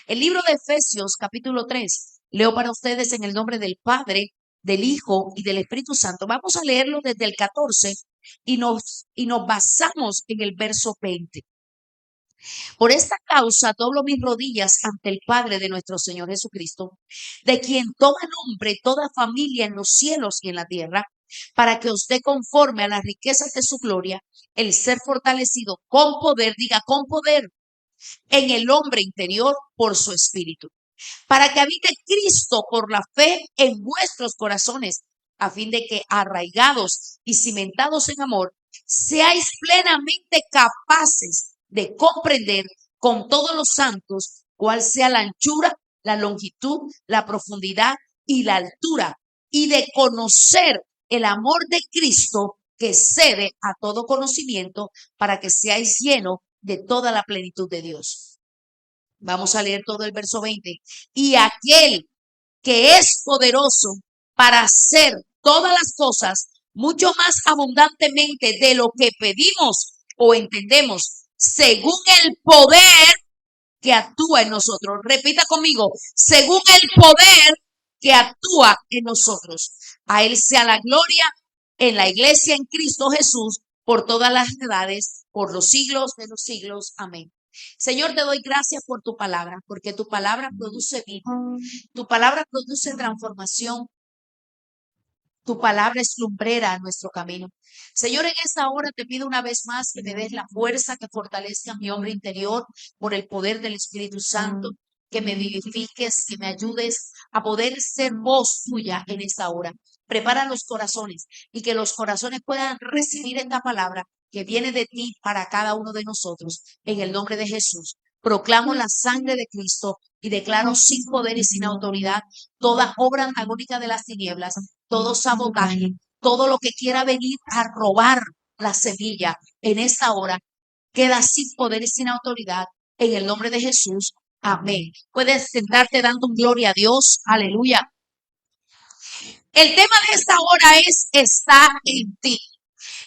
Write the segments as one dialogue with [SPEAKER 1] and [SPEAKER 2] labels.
[SPEAKER 1] El libro de Efesios, capítulo 3. Leo para ustedes en el nombre del Padre, del Hijo y del Espíritu Santo. Vamos a leerlo desde el 14 y nos basamos en el verso 20. Por esta causa doblo mis rodillas ante el Padre de nuestro Señor Jesucristo, de quien toma nombre toda familia en los cielos y en la tierra, para que os dé conforme a las riquezas de su gloria, el ser fortalecido con poder, diga con poder, en el hombre interior por su espíritu, para que habite Cristo por la fe en vuestros corazones, a fin de que arraigados y cimentados en amor, seáis plenamente capaces de comprender con todos los santos cuál sea la anchura, la longitud, la profundidad y la altura, y de conocer el amor de Cristo que excede a todo conocimiento, para que seáis llenos de toda la plenitud de Dios. Vamos a leer todo el verso 20. Y aquel que es poderoso para hacer todas las cosas mucho más abundantemente de lo que pedimos o entendemos, según el poder que actúa en nosotros. Repita conmigo, según el poder que actúa en nosotros. A Él sea la gloria en la iglesia en Cristo Jesús por todas las edades, por los siglos de los siglos. Amén. Señor, te doy gracias por tu palabra, porque tu palabra produce vida, tu palabra produce transformación, tu palabra es lumbrera a nuestro camino. Señor, en esta hora te pido una vez más que me des la fuerza que fortalezca mi hombre interior por el poder del Espíritu Santo, que me vivifiques, que me ayudes a poder ser voz tuya en esta hora. Prepara los corazones y que los corazones puedan recibir esta palabra que viene de ti para cada uno de nosotros. En el nombre de Jesús, proclamo la sangre de Cristo y declaro sin poder y sin autoridad toda obra antagónica de las tinieblas, todo sabotaje, todo lo que quiera venir a robar la semilla en esta hora, queda sin poder y sin autoridad en el nombre de Jesús. Amén. Puedes sentarte dando un gloria a Dios. Aleluya. El tema de esta hora es está en ti.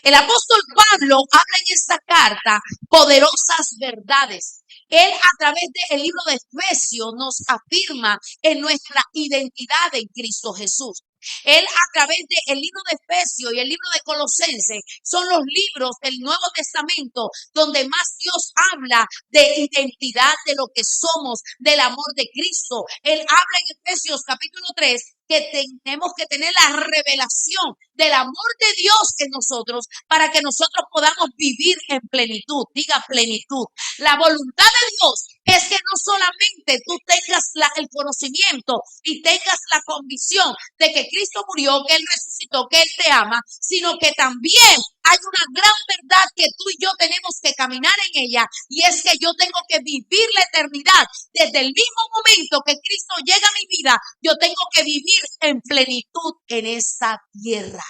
[SPEAKER 1] El apóstol Pablo habla en esta carta poderosas verdades. Él a través del libro de Efesios nos afirma en nuestra identidad en Cristo Jesús. Él a través del libro de Efesios y el libro de Colosenses son los libros del Nuevo Testamento donde más Dios habla de identidad, de lo que somos, del amor de Cristo. Él habla en Efesios capítulo 3 que tenemos que tener la revelación del amor de Dios en nosotros para que nosotros podamos vivir en plenitud. Diga plenitud. La voluntad de Dios es que no solamente tú tengas el conocimiento y tengas la convicción de que Cristo murió, que Él resucitó, que Él te ama, sino que también hay una gran verdad que tú y yo tenemos que caminar en ella, y es que yo tengo que vivir la eternidad. Desde el mismo momento que Cristo llega a mi vida, yo tengo que vivir en plenitud en esta tierra.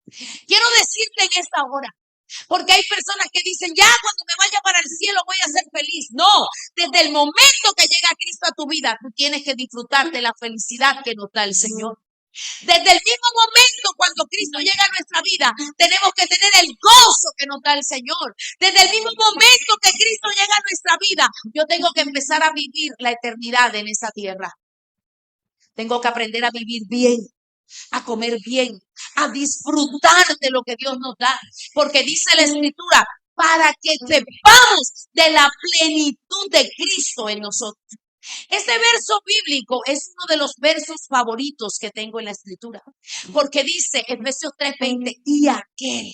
[SPEAKER 1] Quiero decirte en esta hora, porque hay personas que dicen, ya cuando me vaya para el cielo voy a ser feliz. No, desde el momento que llega Cristo a tu vida, tú tienes que disfrutar de la felicidad que nos da el Señor. Desde el mismo momento cuando Cristo llega a nuestra vida, tenemos que tener el gozo que nos da el Señor. Desde el mismo momento que Cristo llega a nuestra vida, yo tengo que empezar a vivir la eternidad en esa tierra. Tengo que aprender a vivir bien, a comer bien, a disfrutar de lo que Dios nos da. Porque dice la Escritura, para que sepamos de la plenitud de Cristo en nosotros. Este verso bíblico es uno de los versos favoritos que tengo en la Escritura, porque dice Efesios 3:20, y aquel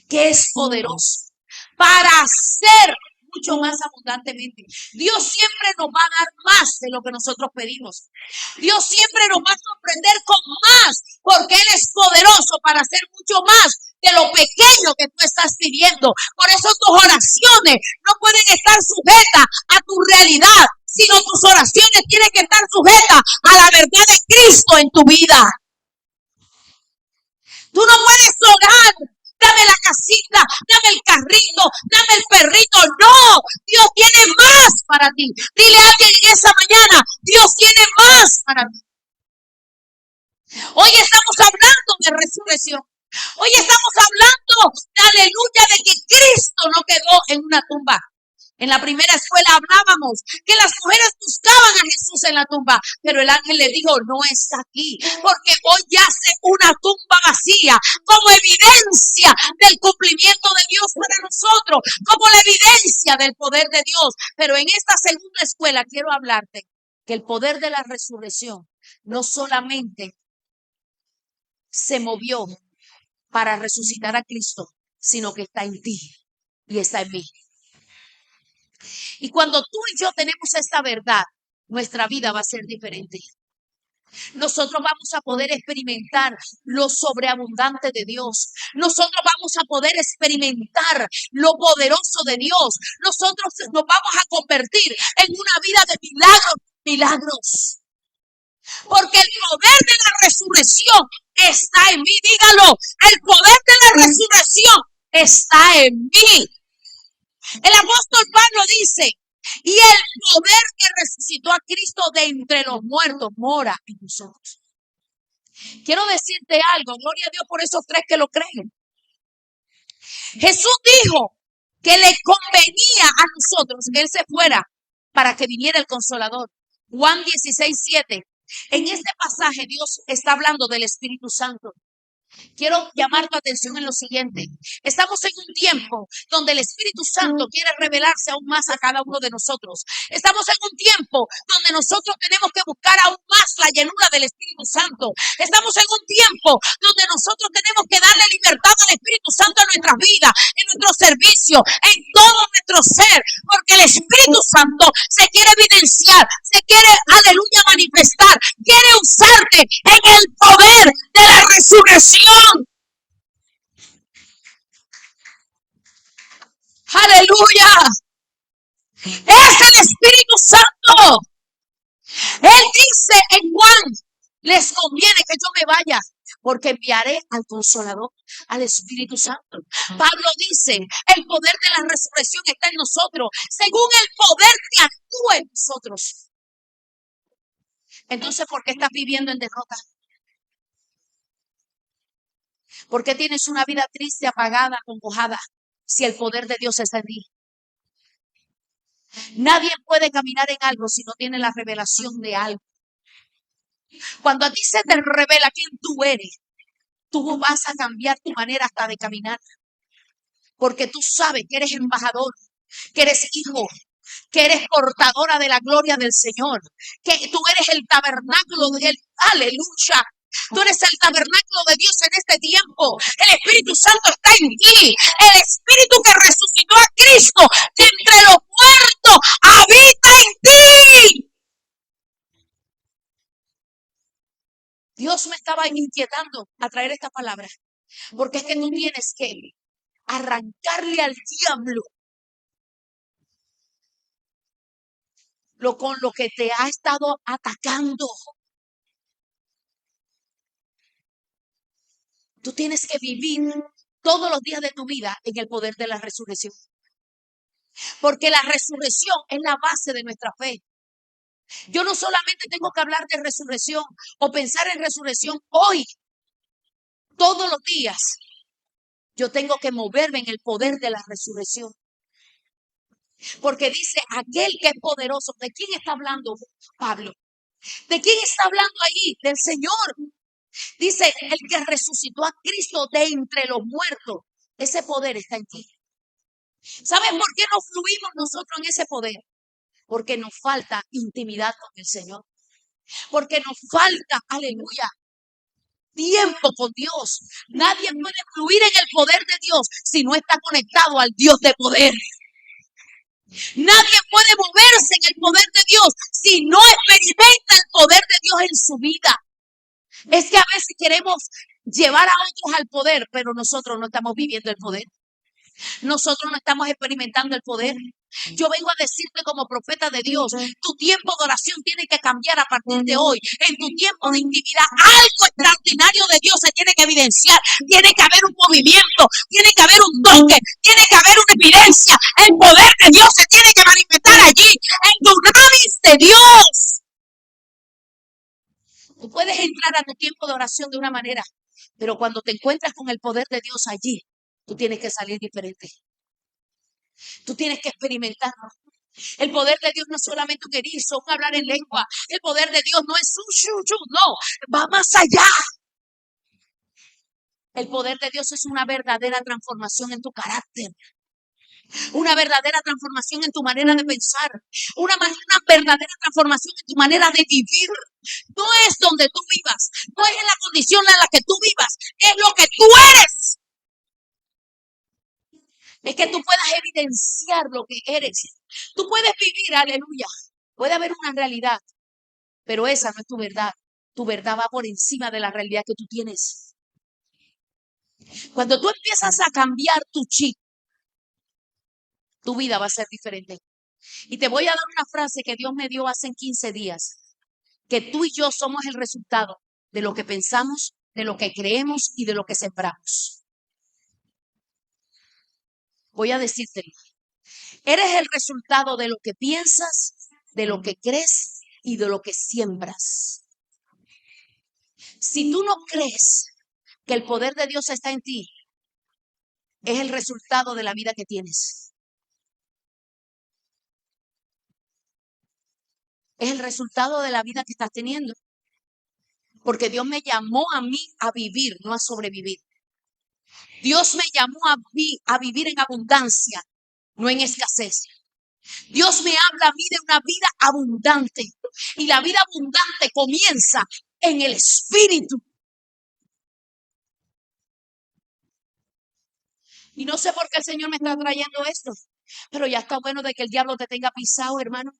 [SPEAKER 1] que es poderoso para hacer mucho más abundantemente. Dios siempre nos va a dar más de lo que nosotros pedimos. Dios siempre nos va a sorprender con más, porque Él es poderoso para hacer mucho más de lo pequeño que tú estás pidiendo. Por eso tus oraciones no pueden estar sujetas a tu realidad, sino tus oraciones tienen que estar sujetas a la verdad de Cristo en tu vida. Tú no puedes orar, dame la casita, dame el carrito, dame el perrito. No, Dios tiene más para ti. Dile a alguien en esa mañana, Dios tiene más para ti. Hoy estamos hablando de resurrección. Hoy estamos hablando, aleluya, de que Cristo no quedó en una tumba. En la primera escuela hablábamos que las mujeres buscaban a Jesús en la tumba, pero el ángel le dijo, no está aquí, porque hoy yace una tumba vacía, como evidencia del cumplimiento de Dios para nosotros, como la evidencia del poder de Dios. Pero en esta segunda escuela quiero hablarte que el poder de la resurrección no solamente se movió para resucitar a Cristo, sino que está en ti y está en mí. Y cuando tú y yo tenemos esta verdad, nuestra vida va a ser diferente. Nosotros vamos a poder experimentar lo sobreabundante de Dios. Nosotros vamos a poder experimentar lo poderoso de Dios. Nosotros nos vamos a convertir en una vida de milagros. Porque el poder de la resurrección está en mí. Dígalo, el poder de la resurrección está en mí. El apóstol Pablo dice, y el poder que resucitó a Cristo de entre los muertos mora en nosotros. Quiero decirte algo, gloria a Dios por esos tres que lo creen. Jesús dijo que le convenía a nosotros que Él se fuera para que viniera el Consolador. Juan 16:7. En este pasaje Dios está hablando del Espíritu Santo. Quiero llamar tu atención en lo siguiente. Estamos en un tiempo donde el Espíritu Santo quiere revelarse aún más a cada uno de nosotros. Estamos en un tiempo donde nosotros tenemos que buscar aún más la llenura del Espíritu Santo. Estamos en un tiempo donde nosotros tenemos que darle libertad al Espíritu Santo en nuestras vidas, en nuestro servicio, en todo nuestro ser, porque el Espíritu Santo se quiere evidenciar, se quiere, aleluya, manifestar, quiere usarte en el poder de la resurrección. Aleluya. Es el Espíritu Santo. Él dice en Juan, les conviene que yo me vaya, porque enviaré al Consolador, al Espíritu Santo. Pablo dice, el poder de la resurrección está en nosotros, según el poder que actúa en nosotros. Entonces, ¿por qué estás viviendo en derrota? ¿Por qué tienes una vida triste, apagada, acongojada, si el poder de Dios está en ti? Nadie puede caminar en algo si no tiene la revelación de algo. Cuando a ti se te revela quién tú eres, tú vas a cambiar tu manera hasta de caminar. Porque tú sabes que eres embajador, que eres hijo, que eres portadora de la gloria del Señor, que tú eres el tabernáculo de Él. Aleluya. Tú eres el tabernáculo de Dios en este tiempo. El Espíritu Santo está en ti. El Espíritu que resucitó a Cristo de entre los muertos habita en ti. Dios me estaba inquietando a traer esta palabra, porque es que tú tienes que arrancarle al diablo con lo que te ha estado atacando. Tú tienes que vivir todos los días de tu vida en el poder de la resurrección. Porque la resurrección es la base de nuestra fe. Yo no solamente tengo que hablar de resurrección o pensar en resurrección hoy, todos los días. Yo tengo que moverme en el poder de la resurrección. Porque dice aquel que es poderoso. ¿De quién está hablando Pablo? ¿De quién está hablando ahí? Del Señor. Dice el que resucitó a Cristo de entre los muertos. Ese poder está en ti. ¿Sabes por qué no fluimos nosotros en ese poder? Porque nos falta intimidad con el Señor. Porque nos falta, aleluya, tiempo con Dios. Nadie puede fluir en el poder de Dios si no está conectado al Dios de poder. Nadie puede moverse en el poder de Dios si no experimenta el poder de Dios en su vida. Es que a veces queremos llevar a otros al poder, pero nosotros no estamos viviendo el poder. Nosotros no estamos experimentando el poder. Yo vengo a decirte como profeta de Dios, tu tiempo de oración tiene que cambiar a partir de hoy. En tu tiempo de intimidad, algo extraordinario de Dios se tiene que evidenciar. Tiene que haber un movimiento, tiene que haber un toque, tiene que haber una evidencia. El poder de Dios se tiene que manifestar allí, en dunamis de Dios. Tú puedes entrar a tu tiempo de oración de una manera, pero cuando te encuentras con el poder de Dios allí, tú tienes que salir diferente. Tú tienes que experimentarlo. El poder de Dios no es solamente un erizo, un hablar en lengua. El poder de Dios no es un shu, no, va más allá. El poder de Dios es una verdadera transformación en tu carácter, una verdadera transformación en tu manera de pensar, una verdadera transformación en tu manera de vivir. No es donde tú vivas, no es en la condición en la que tú vivas, es lo que tú eres. Es que tú puedas evidenciar lo que eres. Tú puedes vivir, aleluya. Puede haber una realidad, pero esa no es tu verdad. Tu verdad va por encima de la realidad que tú tienes. Cuando tú empiezas a cambiar tu chip, tu vida va a ser diferente. Y te voy a dar una frase que Dios me dio hace 15 días, que tú y yo somos el resultado de lo que pensamos, de lo que creemos y de lo que sembramos. Voy a decírtelo. Eres el resultado de lo que piensas, de lo que crees y de lo que siembras. Si tú no crees que el poder de Dios está en ti, es el resultado de la vida que tienes. Es el resultado de la vida que estás teniendo. Porque Dios me llamó a mí a vivir, no a sobrevivir. Dios me llamó a vivir en abundancia, no en escasez. Dios me habla a mí de una vida abundante. Y la vida abundante comienza en el Espíritu. Y no sé por qué el Señor me está trayendo esto, pero ya está bueno de que el diablo te tenga pisado, hermano.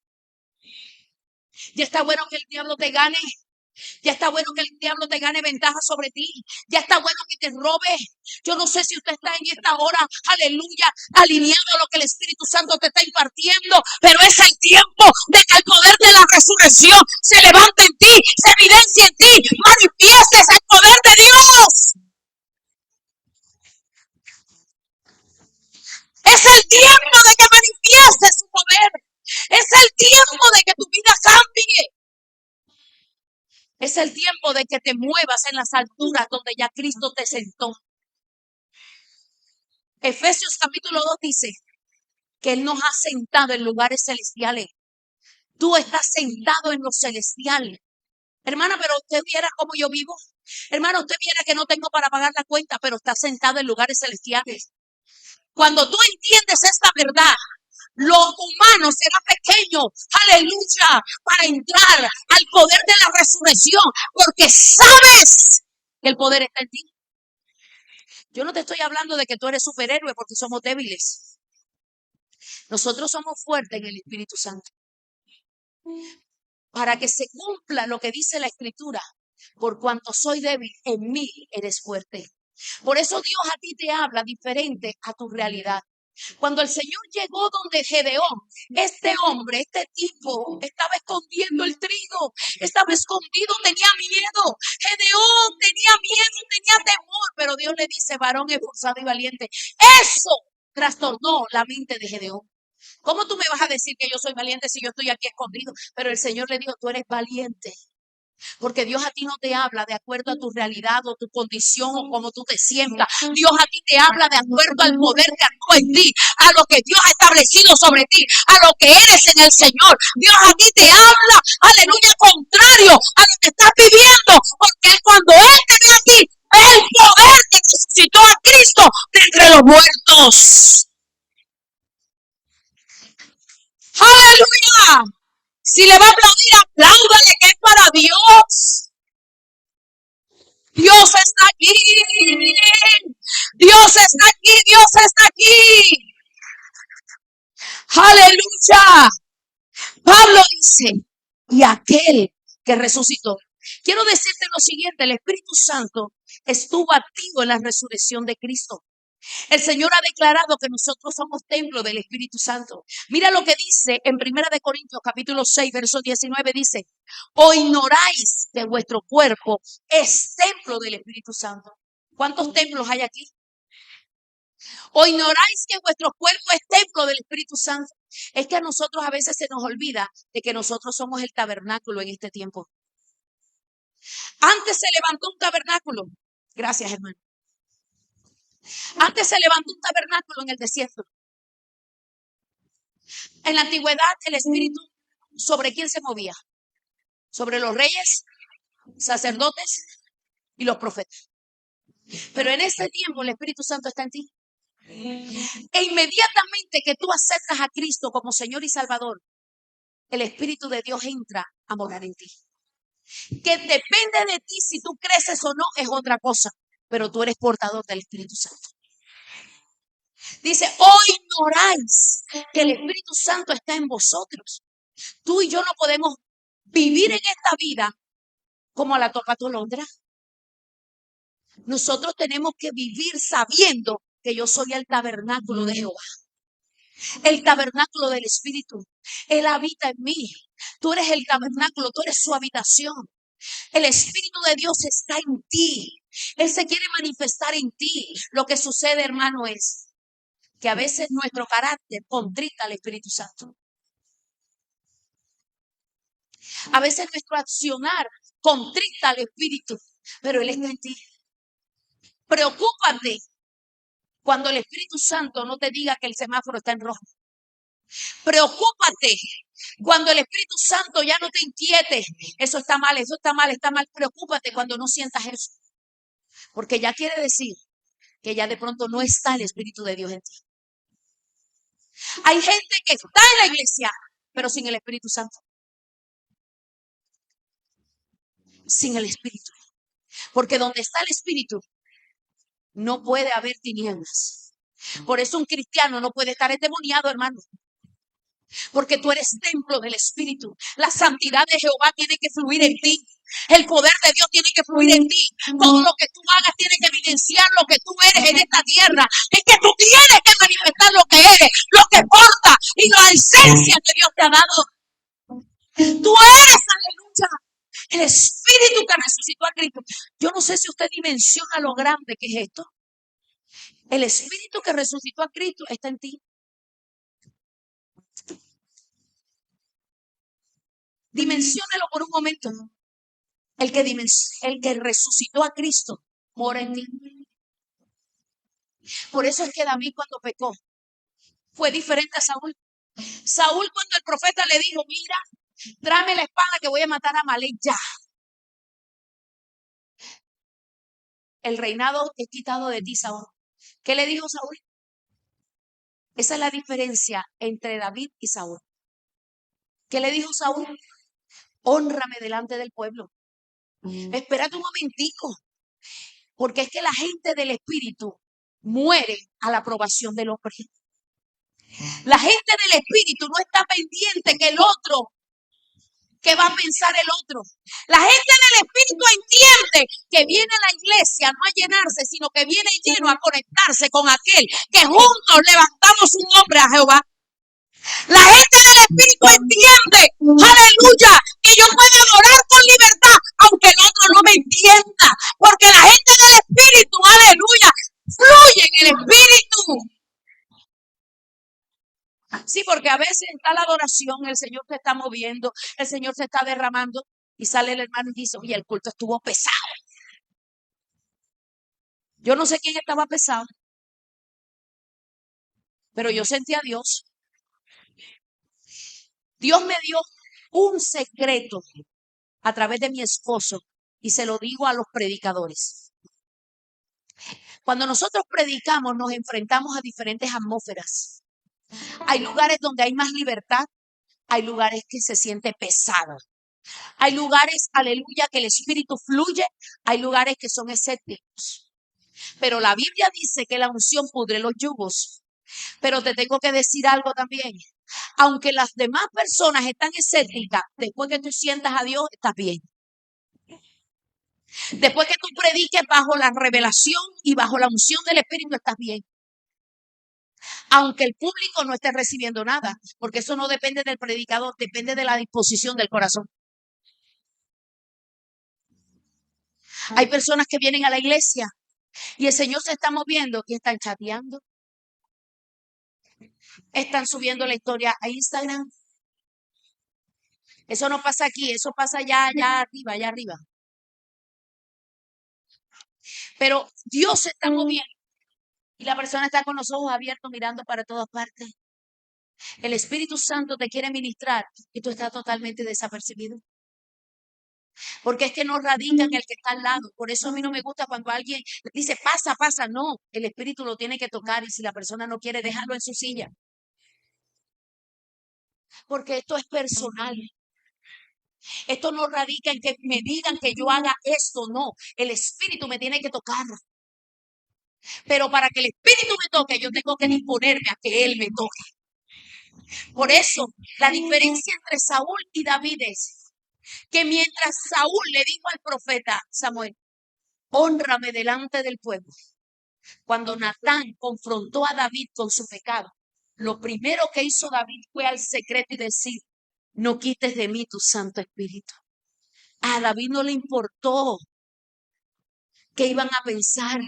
[SPEAKER 1] Ya está bueno que el diablo te gane. Ya está bueno que el diablo te gane ventaja sobre ti. Ya está bueno que te robe. Yo no sé si usted está en esta hora, aleluya, alineado a lo que el Espíritu Santo te está impartiendo, pero es el tiempo de que el poder de la resurrección se levante en ti, se evidencie en ti, manifiestes el poder de Dios. Es el tiempo de que manifiestes su poder. Es el tiempo de que tu vida cambie. Es el tiempo de que te muevas en las alturas donde ya Cristo te sentó. Efesios capítulo 2 dice que Él nos ha sentado en lugares celestiales. Tú estás sentado en lo celestial. Hermana, pero usted viera cómo yo vivo. Hermana, usted viera que no tengo para pagar la cuenta, pero está sentado en lugares celestiales. Cuando tú entiendes esta verdad, lo humano será pequeño, aleluya, para entrar al poder de la resurrección, porque sabes que el poder está en ti. Yo no te estoy hablando de que tú eres superhéroe porque somos débiles. Nosotros somos fuertes en el Espíritu Santo. Para que se cumpla lo que dice la Escritura, por cuanto soy débil, en mí eres fuerte. Por eso Dios a ti te habla diferente a tu realidad. Cuando el Señor llegó donde Gedeón, este hombre, este tipo, estaba escondiendo el trigo, estaba escondido, tenía miedo. Gedeón tenía miedo, tenía temor, pero Dios le dice, varón esforzado y valiente. Eso trastornó la mente de Gedeón. ¿Cómo tú me vas a decir que yo soy valiente si yo estoy aquí escondido? Pero el Señor le dijo, tú eres valiente. Porque Dios a ti no te habla de acuerdo a tu realidad o tu condición o como tú te sientas. Dios a ti te habla de acuerdo al poder que actúa en ti, a lo que Dios ha establecido sobre ti, a lo que eres en el Señor. Dios a ti te habla, aleluya, contrario a lo que estás viviendo. Porque cuando Él te ve a ti, el poder que resucitó a Cristo de entre los muertos. ¡Aleluya! Si le va a aplaudir, apláudale, que es para Dios. Dios está aquí. Dios está aquí. Dios está aquí. Aleluya. Pablo dice, y aquel que resucitó. Quiero decirte lo siguiente, el Espíritu Santo estuvo activo en la resurrección de Cristo. El Señor ha declarado que nosotros somos templo del Espíritu Santo. Mira lo que dice en 1 Corintios capítulo 6, verso 19, dice, o ignoráis que vuestro cuerpo es templo del Espíritu Santo. ¿Cuántos templos hay aquí? O ignoráis que vuestro cuerpo es templo del Espíritu Santo. Es que a nosotros a veces se nos olvida de que nosotros somos el tabernáculo en este tiempo. Antes se levantó un tabernáculo. Gracias, hermano. Antes se levantó un tabernáculo en el desierto. En la antigüedad, el Espíritu, ¿sobre quién se movía? Sobre los reyes, sacerdotes y los profetas. Pero en este tiempo el Espíritu Santo está en ti. E inmediatamente que tú aceptas a Cristo como Señor y Salvador, el Espíritu de Dios entra a morar en ti. Que depende de ti si tú creces o no es otra cosa, pero tú eres portador del Espíritu Santo. Dice, ignoráis que el Espíritu Santo está en vosotros. Tú y yo no podemos vivir en esta vida como a la topatolondra. Nosotros tenemos que vivir sabiendo que yo soy el tabernáculo de Jehová, el tabernáculo del Espíritu. Él habita en mí. Tú eres el tabernáculo, tú eres su habitación. El Espíritu de Dios está en ti. Él se quiere manifestar en ti. Lo que sucede, hermano, es que a veces nuestro carácter contrita al Espíritu Santo. A veces nuestro accionar contrita al Espíritu, pero Él está en ti. Preocúpate cuando el Espíritu Santo no te diga que el semáforo está en rojo. Preocúpate cuando el Espíritu Santo ya no te inquiete. Eso está mal, eso está mal, está mal. Preocúpate cuando no sientas eso. Porque ya quiere decir que ya de pronto no está el Espíritu de Dios en ti. Hay gente que está en la iglesia, pero sin el Espíritu Santo. Sin el Espíritu. Porque donde está el Espíritu, no puede haber tinieblas. Por eso un cristiano no puede estar endemoniado, hermano. Porque tú eres templo del Espíritu. La santidad de Jehová tiene que fluir en ti. El poder de Dios tiene que fluir en ti. Todo lo que tú hagas tiene que evidenciar lo que tú eres en esta tierra. Es que tú tienes que manifestar lo que eres, lo que porta y la esencia que Dios te ha dado. Tú eres, aleluya, el Espíritu que resucitó a Cristo. Yo no sé si usted dimensiona lo grande que es esto. El Espíritu que resucitó a Cristo está en ti. Dimensiónelo por un momento. El que resucitó a Cristo mora en ti. Por eso es que David cuando pecó fue diferente a Saúl. Saúl cuando el profeta le dijo, mira, tráeme la espada que voy a matar a Amalek ya. El reinado es quitado de ti, Saúl. ¿Qué le dijo Saúl? Esa es la diferencia entre David y Saúl. ¿Qué le dijo Saúl? Hónrame delante del pueblo. Espérate un momentico, porque es que la gente del Espíritu muere a la aprobación del hombre. La gente del Espíritu no está pendiente que el otro, que va a pensar el otro. La gente del Espíritu entiende que viene a la iglesia no a llenarse, sino que viene lleno a conectarse con aquel que juntos levantamos un nombre a Jehová. La gente del Espíritu entiende, aleluya, que yo puedo adorar con libertad, aunque el otro no me entienda, porque la gente del Espíritu, aleluya, fluye en el Espíritu. Sí, porque a veces está la adoración, el Señor se está moviendo, el Señor se está derramando y sale el hermano y dice, oye, el culto estuvo pesado. Yo no sé quién estaba pesado, pero yo sentí a Dios. Dios me dio un secreto a través de mi esposo y se lo digo a los predicadores. Cuando nosotros predicamos nos enfrentamos a diferentes atmósferas. Hay lugares donde hay más libertad, hay lugares que se siente pesado. Hay lugares, aleluya, que el Espíritu fluye, hay lugares que son escépticos. Pero la Biblia dice que la unción pudre los yugos. Pero te tengo que decir algo también. Aunque las demás personas están escépticas, después que tú sientas a Dios, estás bien. Después que tú prediques bajo la revelación y bajo la unción del Espíritu, estás bien. Aunque el público no esté recibiendo nada, porque eso no depende del predicador, depende de la disposición del corazón. Hay personas que vienen a la iglesia y el Señor se está moviendo y están chateando. Están subiendo la historia a Instagram. Eso no pasa aquí, eso pasa allá arriba, allá arriba. Pero Dios se está moviendo y la persona está con los ojos abiertos mirando para todas partes. El Espíritu Santo te quiere ministrar y tú estás totalmente desapercibido. Porque es que no radica en el que está al lado. Por eso a mí no me gusta cuando alguien dice, pasa, pasa. No, el Espíritu lo tiene que tocar y si la persona no quiere, dejarlo en su silla. Porque esto es personal. Esto no radica en que me digan que yo haga esto, no. El Espíritu me tiene que tocar. Pero para que el Espíritu me toque, yo tengo que disponerme a que Él me toque. Por eso, la diferencia entre Saúl y David es que mientras Saúl le dijo al profeta Samuel, hónrame delante del pueblo, cuando Natán confrontó a David con su pecado, lo primero que hizo David fue al secreto y decir, no quites de mí tu Santo Espíritu. A David no le importó qué iban a pensar.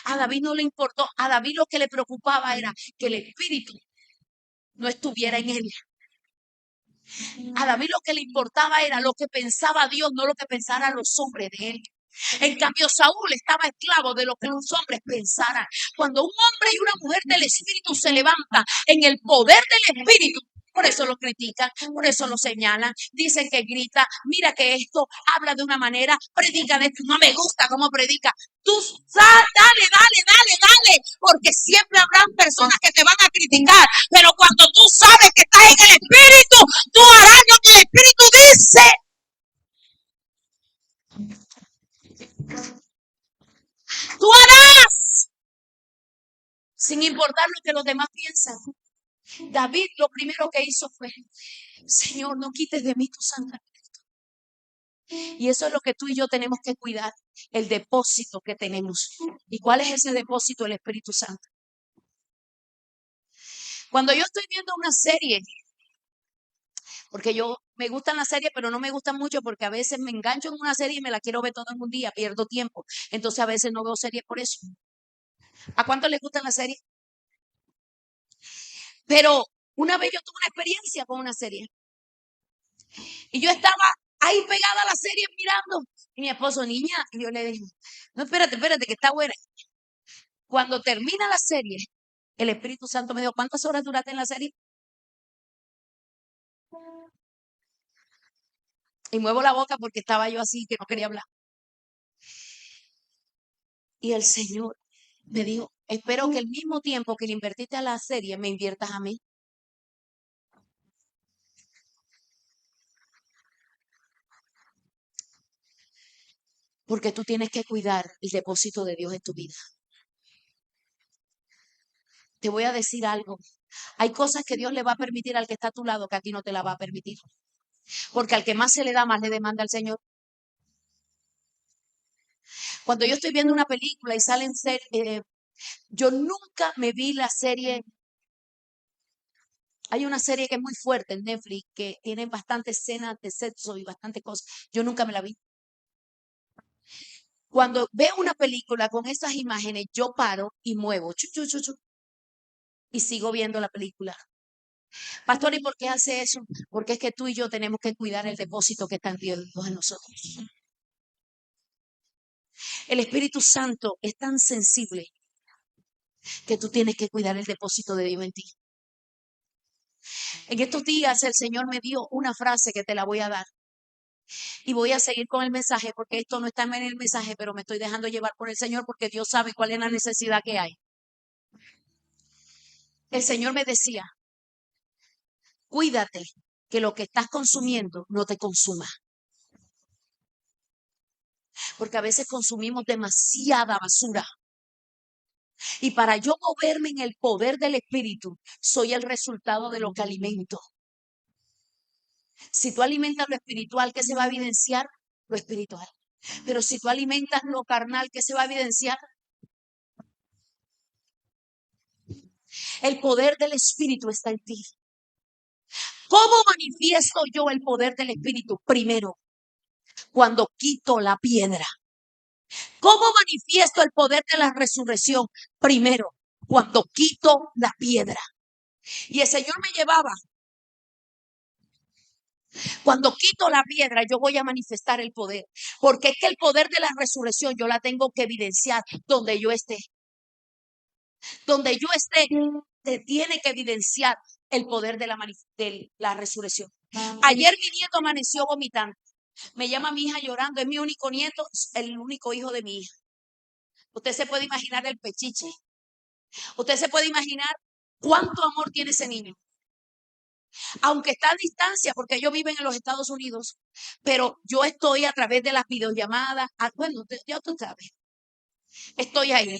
[SPEAKER 1] A David no le importó. A David lo que le preocupaba era que el Espíritu no estuviera en él. A David lo que le importaba era lo que pensaba Dios, no lo que pensaran los hombres de él. En cambio, Saúl estaba esclavo de lo que los hombres pensaran. Cuando un hombre y una mujer del Espíritu se levantan en el poder del Espíritu, por eso lo critican, por eso lo señalan, dicen que grita, mira que esto habla de una manera, predica de esto, no me gusta cómo predica. Tú dale, dale, dale, dale, porque siempre habrán personas que te van a criticar, pero cuando tú sabes que estás en el Espíritu, tú harás lo que el Espíritu dice. Tú harás, sin importar lo que los demás piensan. David lo primero que hizo fue, Señor, no quites de mí tu Santo Espíritu. Y eso es lo que tú y yo tenemos que cuidar, el depósito que tenemos. ¿Y cuál es ese depósito? El Espíritu Santo. Cuando yo estoy viendo una serie, porque yo me gustan las series, pero no me gustan mucho porque a veces me engancho en una serie y me la quiero ver todo en un día, pierdo tiempo. Entonces a veces no veo series por eso. ¿A cuántos les gustan las series? Pero una vez yo tuve una experiencia con una serie. Y yo estaba ahí pegada a la serie mirando. Y mi esposo, niña, y yo le dije, no, espérate, que está buena. Cuando termina la serie, el Espíritu Santo me dijo, ¿cuántas horas duraste en la serie? Y muevo la boca porque estaba yo así que no quería hablar. Y el Señor me dijo, espero que el mismo tiempo que le invertiste a la serie, me inviertas a mí. Porque tú tienes que cuidar el depósito de Dios en tu vida. Te voy a decir algo. Hay cosas que Dios le va a permitir al que está a tu lado que a ti no te la va a permitir. Porque al que más se le da, más le demanda al Señor. Cuando yo estoy viendo una película y salen series, yo nunca me vi la serie. Hay una serie que es muy fuerte en Netflix, que tiene bastantes escenas de sexo y bastantes cosas. Yo nunca me la vi. Cuando veo una película con esas imágenes, yo paro y muevo, chu, chu, chu, chu, y sigo viendo la película. Pastor, ¿y por qué hace eso? Porque es que tú y yo tenemos que cuidar el depósito que está en Dios en nosotros. El Espíritu Santo es tan sensible que tú tienes que cuidar el depósito de Dios en ti. En estos días el Señor me dio una frase que te la voy a dar. Y voy a seguir con el mensaje porque esto no está en el mensaje, pero me estoy dejando llevar por el Señor porque Dios sabe cuál es la necesidad que hay. El Señor me decía, cuídate que lo que estás consumiendo no te consuma. Porque a veces consumimos demasiada basura. Y para yo moverme en el poder del Espíritu, soy el resultado de lo que alimento. Si tú alimentas lo espiritual, ¿qué se va a evidenciar? Lo espiritual. Pero si tú alimentas lo carnal, ¿qué se va a evidenciar? El poder del Espíritu está en ti. ¿Cómo manifiesto yo el poder del Espíritu? Primero, cuando quito la piedra. ¿Cómo manifiesto el poder de la resurrección? Primero, cuando quito la piedra. Y el Señor me llevaba. Cuando quito la piedra, yo voy a manifestar el poder. Porque es que el poder de la resurrección yo la tengo que evidenciar donde yo esté. Donde yo esté, te tiene que evidenciar el poder de la resurrección. Ayer mi nieto amaneció vomitando. Me llama mi hija llorando. Es mi único nieto, el único hijo de mi hija. Usted se puede imaginar el pechiche. Usted se puede imaginar cuánto amor tiene ese niño. Aunque está a distancia, porque ellos viven en los Estados Unidos, pero yo estoy a través de las videollamadas. Bueno, ya tú sabes, estoy ahí.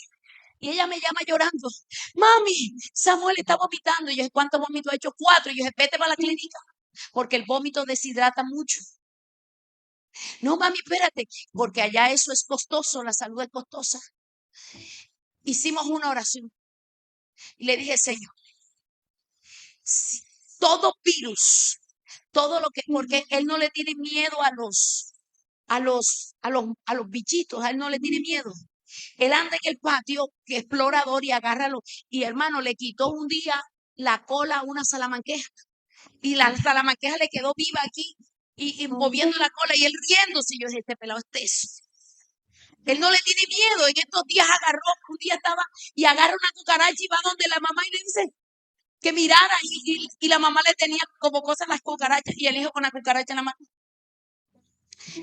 [SPEAKER 1] Y ella me llama llorando. Mami, Samuel está vomitando. Y yo, ¿cuántos vómitos ha hecho? 4. Y yo, vete para la clínica, porque el vómito deshidrata mucho. No, mami, espérate, porque allá eso es costoso, la salud es costosa. Hicimos una oración y le dije, Señor, si todo virus, todo lo que, porque él no le tiene miedo a los bichitos, a él no le tiene miedo. Él anda en el patio, que explorador, y agárralo. Y hermano, le quitó un día la cola a una salamanqueja. Y la salamanqueja le quedó viva aquí, y moviendo la cola, y él riéndose. Y yo dije, este pelado es teso. Él no le tiene miedo. En estos días un día estaba y agarra una cucaracha y va donde la mamá y le dice que mirara. Y la mamá le tenía como cosas las cucarachas y el hijo con la cucaracha en la mano.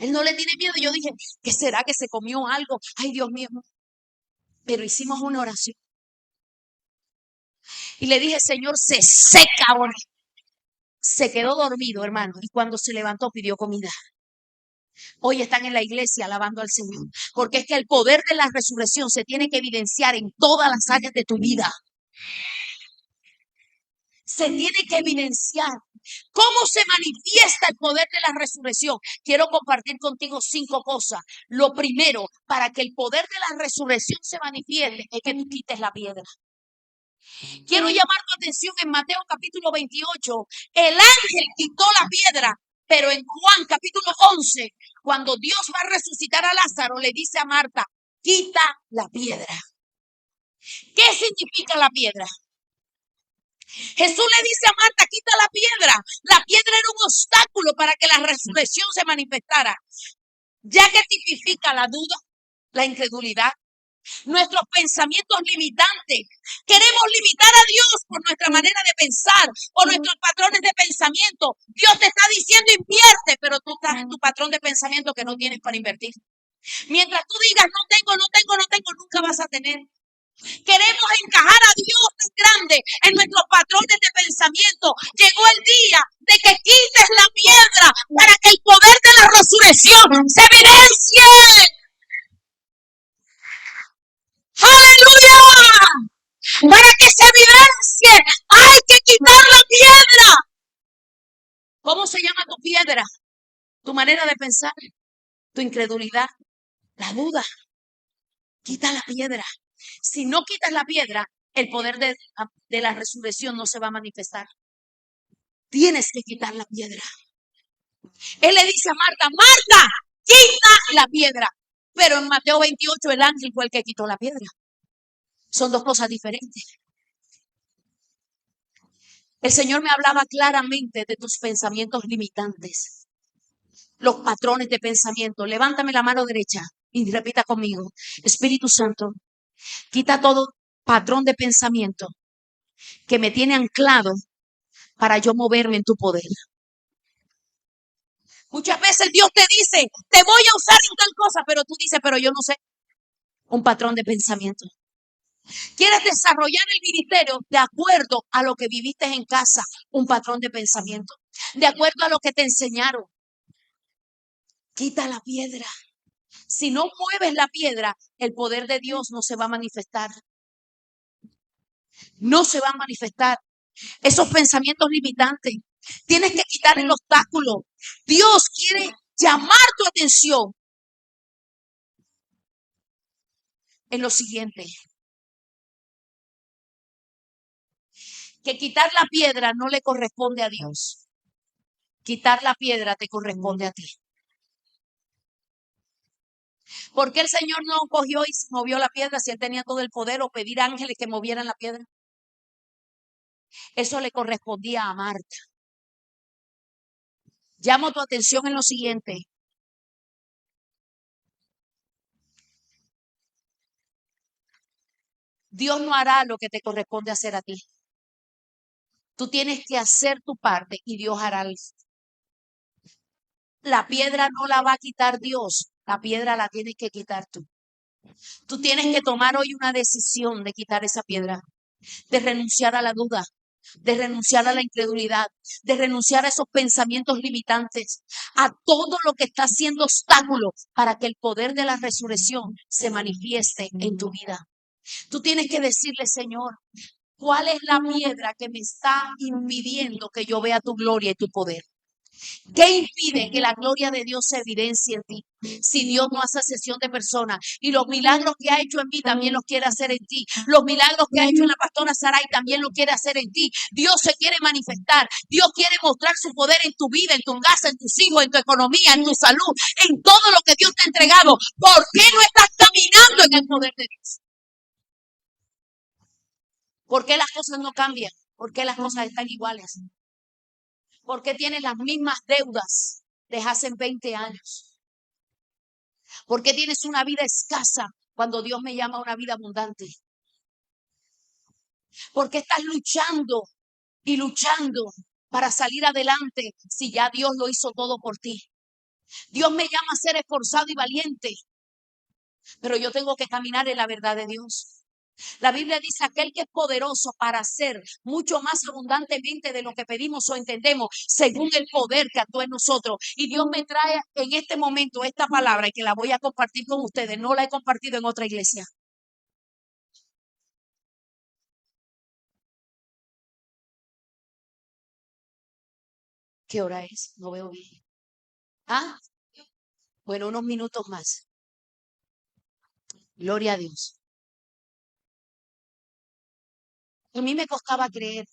[SPEAKER 1] Él no le tiene miedo. Yo dije, ¿qué será que se comió algo? Ay, Dios mío. Pero hicimos una oración. Y le dije, Señor, se seca ahora. Se quedó dormido, hermano. Y cuando se levantó pidió comida. Hoy están en la iglesia alabando al Señor. Porque es que el poder de la resurrección se tiene que evidenciar en todas las áreas de tu vida. Se tiene que evidenciar. ¿Cómo se manifiesta el poder de la resurrección? Quiero compartir contigo 5 cosas. Lo primero, para que el poder de la resurrección se manifieste, es que tú quites la piedra. Quiero llamar tu atención en Mateo capítulo 28. El ángel quitó la piedra, pero en Juan capítulo 11, cuando Dios va a resucitar a Lázaro, le dice a Marta, quita la piedra. ¿Qué significa la piedra? Jesús le dice a Marta, quita la piedra. La piedra era un obstáculo para que la resurrección se manifestara, ya que tipifica la duda, la incredulidad, nuestros pensamientos limitantes. Queremos limitar a Dios por nuestra manera de pensar, por nuestros patrones de pensamiento. Dios te está diciendo invierte, pero tú estás en tu patrón de pensamiento que no tienes para invertir. Mientras tú digas no tengo, nunca vas a tener. Queremos encajar a Dios tan grande en nuestros patrones de pensamiento. Llegó el día de que quites la piedra para que el poder de la resurrección se evidencie. ¡Aleluya! Para que se evidencie, hay que quitar la piedra. ¿Cómo se llama tu piedra? Tu manera de pensar, tu incredulidad, la duda. Quita la piedra. Si no quitas la piedra, el poder de la resurrección no se va a manifestar. Tienes que quitar la piedra. Él le dice a Marta, Marta, quita la piedra. Pero en Mateo 28 el ángel fue el que quitó la piedra. Son 2 cosas diferentes. El Señor me hablaba claramente de tus pensamientos limitantes, los patrones de pensamiento. Levántame la mano derecha y repita conmigo. Espíritu Santo, quita todo patrón de pensamiento que me tiene anclado para yo moverme en tu poder. Muchas veces Dios te dice, te voy a usar en tal cosa, pero tú dices, pero yo no sé. Un patrón de pensamiento. Quieres desarrollar el ministerio de acuerdo a lo que viviste en casa, un patrón de pensamiento. De acuerdo a lo que te enseñaron. Quita la piedra. Si no mueves la piedra, el poder de Dios no se va a manifestar. No se va a manifestar. Esos pensamientos limitantes. Tienes que quitar el obstáculo. Dios quiere llamar tu atención en lo siguiente. Que quitar la piedra no le corresponde a Dios. Quitar la piedra te corresponde a ti. ¿Por qué el Señor no cogió y movió la piedra si Él tenía todo el poder o pedir ángeles que movieran la piedra? Eso le correspondía a Marta. Llamo tu atención en lo siguiente. Dios no hará lo que te corresponde hacer a ti. Tú tienes que hacer tu parte y Dios hará la piedra no la va a quitar Dios, la piedra la tienes que quitar tú. Tú tienes que tomar hoy una decisión de quitar esa piedra, de renunciar a la duda, de renunciar a la incredulidad, de renunciar a esos pensamientos limitantes, a todo lo que está haciendo obstáculo para que el poder de la resurrección se manifieste en tu vida. Tú tienes que decirle, Señor, ¿cuál es la piedra que me está impidiendo que yo vea tu gloria y tu poder? ¿Qué impide que la gloria de Dios se evidencie en ti? Si Dios no hace sesión de personas y los milagros que ha hecho en mí también los quiere hacer en ti. Los milagros que ha hecho en la pastora Saray también lo quiere hacer en ti. Dios se quiere manifestar. Dios quiere mostrar su poder en tu vida, en tu casa, en tus hijos, en tu economía, en tu salud, en todo lo que Dios te ha entregado. ¿Por qué no estás caminando en el poder de Dios? ¿Por qué las cosas no cambian? ¿Por qué las cosas están iguales? ¿Por qué tienes las mismas deudas de hace 20 años? ¿Por qué tienes una vida escasa cuando Dios me llama a una vida abundante? ¿Por qué estás luchando y luchando para salir adelante si ya Dios lo hizo todo por ti? Dios me llama a ser esforzado y valiente, pero yo tengo que caminar en la verdad de Dios. La Biblia dice aquel que es poderoso para hacer mucho más abundantemente de lo que pedimos o entendemos, según el poder que actúa en nosotros. Y Dios me trae en este momento esta palabra y que la voy a compartir con ustedes. No la he compartido en otra iglesia. ¿Qué hora es? No veo bien. Ah, bueno, unos minutos más. Gloria a Dios. A mí me costaba creer.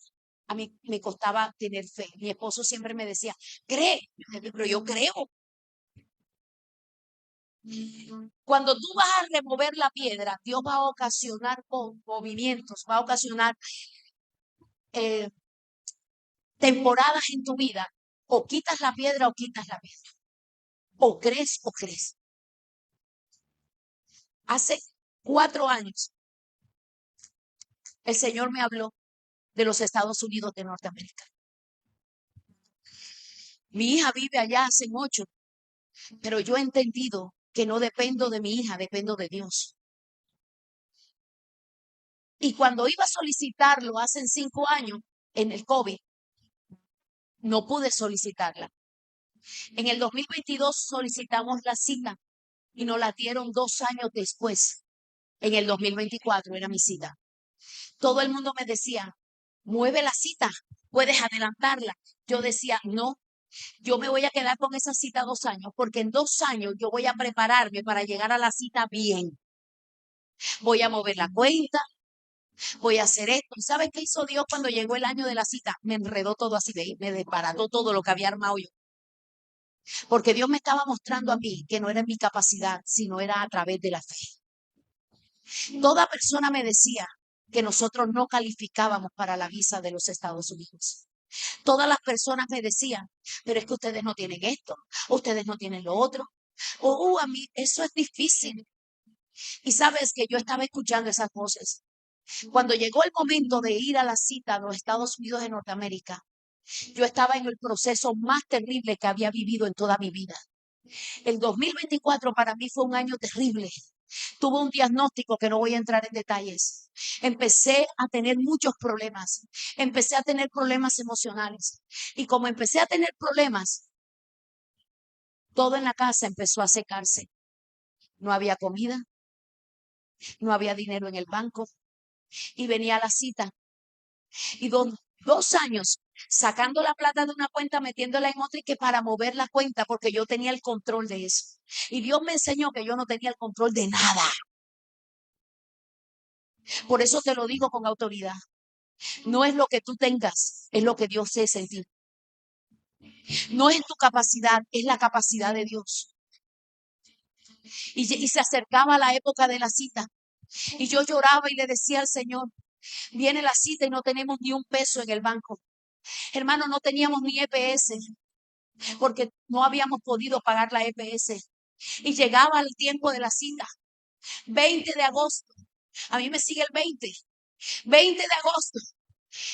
[SPEAKER 1] A mí me costaba tener fe. Mi esposo siempre me decía, cree, pero yo creo. Cuando tú vas a remover la piedra, Dios va a ocasionar movimientos, va a ocasionar eh, temporadas en tu vida. O quitas la piedra o quitas la piedra. O crees o crees. Hace 4 años el Señor me habló de los Estados Unidos de Norteamérica. Mi hija vive allá hace 8, pero yo he entendido que no dependo de mi hija, dependo de Dios. Y cuando iba a solicitarlo hace 5 años, en el COVID, no pude solicitarla. En el 2022 solicitamos la cita y nos la dieron 2 años después. En el 2024 era mi cita. Todo el mundo me decía, mueve la cita, puedes adelantarla. Yo decía, no, yo me voy a quedar con esa cita 2 años, porque en 2 años yo voy a prepararme para llegar a la cita bien. Voy a mover la cuenta, voy a hacer esto. ¿Y sabes qué hizo Dios cuando llegó el año de la cita? Me enredó todo así, me desbarató todo lo que había armado yo. Porque Dios me estaba mostrando a mí que no era mi capacidad, sino era a través de la fe. Toda persona me decía que nosotros no calificábamos para la visa de los Estados Unidos. Todas las personas me decían, pero es que ustedes no tienen esto, ustedes no tienen lo otro. A mí eso es difícil. Y sabes que yo estaba escuchando esas voces. Cuando llegó el momento de ir a la cita a los Estados Unidos de Norteamérica, yo estaba en el proceso más terrible que había vivido en toda mi vida. El 2024 para mí fue un año terrible. Tuve un diagnóstico que no voy a entrar en detalles. Empecé a tener muchos problemas. Empecé a tener problemas emocionales. Y como empecé a tener problemas, todo en la casa empezó a secarse. No había comida, no había dinero en el banco. Y venía a la cita. Y 2 años sacando la plata de una cuenta, metiéndola en otra y que para mover la cuenta, porque yo tenía el control de eso. Y Dios me enseñó que yo no tenía el control de nada. Por eso te lo digo con autoridad. No es lo que tú tengas, es lo que Dios es en ti. No es tu capacidad, es la capacidad de Dios. Y se acercaba la época de la cita. Y yo lloraba y le decía al Señor, viene la cita y no tenemos ni un peso en el banco. Hermano, no teníamos ni EPS porque no habíamos podido pagar la EPS. Y llegaba el tiempo de la cita, 20 de agosto. A mí me sigue el 20 de agosto.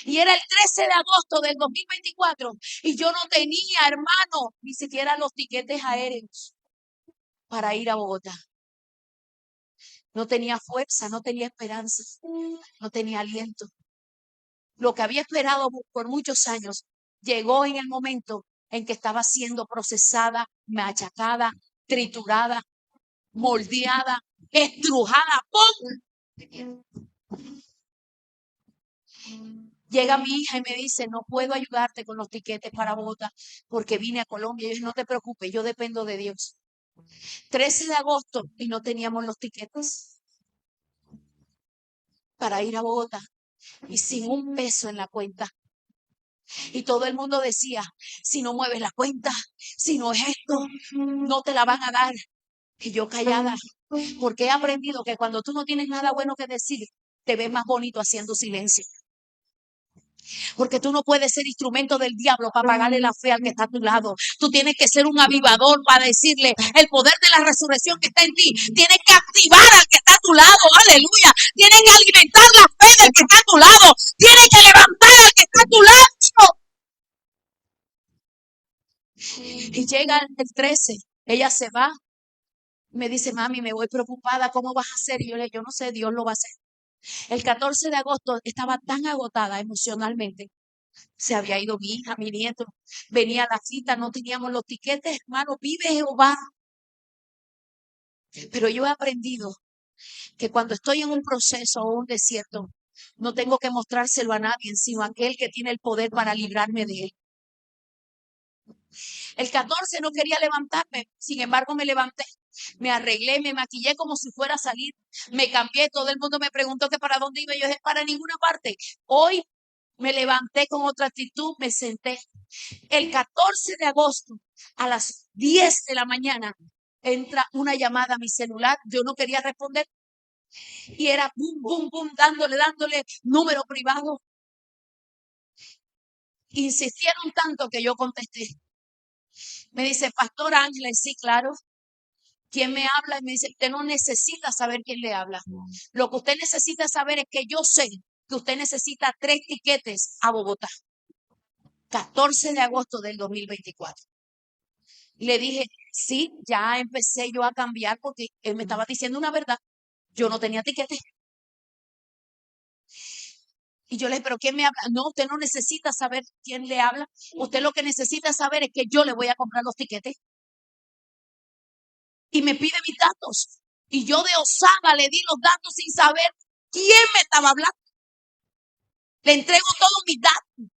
[SPEAKER 1] Y era el 13 de agosto del 2024 y yo no tenía, hermano, ni siquiera los tiquetes aéreos para ir a Bogotá. No tenía fuerza, no tenía esperanza, no tenía aliento. Lo que había esperado por muchos años llegó en el momento en que estaba siendo procesada, machacada, triturada, moldeada, estrujada. ¡Pum! Llega mi hija y me dice, no puedo ayudarte con los tiquetes para Bogotá porque vine a Colombia. Y yo dije, no te preocupes, yo dependo de Dios. 13 de agosto y no teníamos los tiquetes para ir a Bogotá y sin un peso en la cuenta. Y todo el mundo decía, si no mueves la cuenta, si no es esto, no te la van a dar. Y yo callada, porque he aprendido que cuando tú no tienes nada bueno que decir, te ves más bonito haciendo silencio. Porque tú no puedes ser instrumento del diablo para pagarle la fe al que está a tu lado. Tú tienes que ser un avivador para decirle el poder de la resurrección que está en ti. Tienes que activar al que está a tu lado. Aleluya. Tienes que alimentar la fe del que está a tu lado. Tienes que levantar al que está a tu lado. Y llega el 13. Ella se va. Me dice, mami, me voy preocupada. ¿Cómo vas a hacer? Y yo no sé, Dios lo va a hacer. El 14 de agosto estaba tan agotada emocionalmente. Se había ido mi hija, mi nieto. Venía a la cita, no teníamos los tiquetes, hermano. Vive Jehová. Pero yo he aprendido que cuando estoy en un proceso o un desierto, no tengo que mostrárselo a nadie, sino a aquel que tiene el poder para librarme de él. El 14 no quería levantarme, sin embargo me levanté. Me arreglé, me maquillé como si fuera a salir. Me cambié, todo el mundo me preguntó que para dónde iba. Yo dije, para ninguna parte. Hoy me levanté con otra actitud, me senté. El 14 de agosto a las 10 de la mañana entra una llamada a mi celular. Yo no quería responder y era boom, boom, boom, dándole número privado. Insistieron tanto que yo contesté. Me dice, Pastor Ángeles, sí, claro. ¿Quién me habla? Y me dice, usted no necesita saber quién le habla. Lo que usted necesita saber es que yo sé que usted necesita 3 tiquetes a Bogotá. 14 de agosto del 2024. Le dije, sí, ya empecé yo a cambiar porque él me estaba diciendo una verdad. Yo no tenía tiquetes. Y yo le dije, ¿pero quién me habla? No, usted no necesita saber quién le habla. Usted lo que necesita saber es que yo le voy a comprar los tiquetes. Y me pide mis datos. Y yo de osada le di los datos sin saber quién me estaba hablando. Le entrego todos mis datos.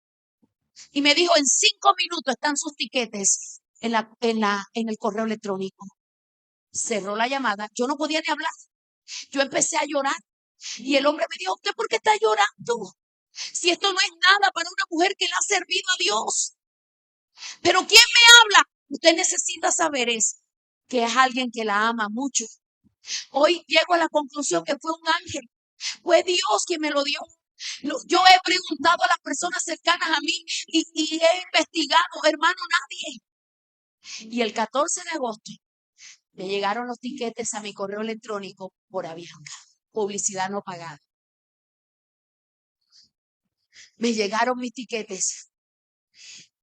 [SPEAKER 1] Y me dijo, en 5 minutos están sus tiquetes en el correo electrónico. Cerró la llamada. Yo no podía ni hablar. Yo empecé a llorar. Y el hombre me dijo, ¿usted por qué está llorando? Si esto no es nada para una mujer que le ha servido a Dios. Pero ¿quién me habla? Usted necesita saber que es alguien que la ama mucho. Hoy llego a la conclusión que fue un ángel. Fue Dios quien me lo dio. Yo he preguntado a las personas cercanas a mí y he investigado, hermano, nadie. Y el 14 de agosto me llegaron los tiquetes a mi correo electrónico por Avianca. Publicidad no pagada. Me llegaron mis tiquetes.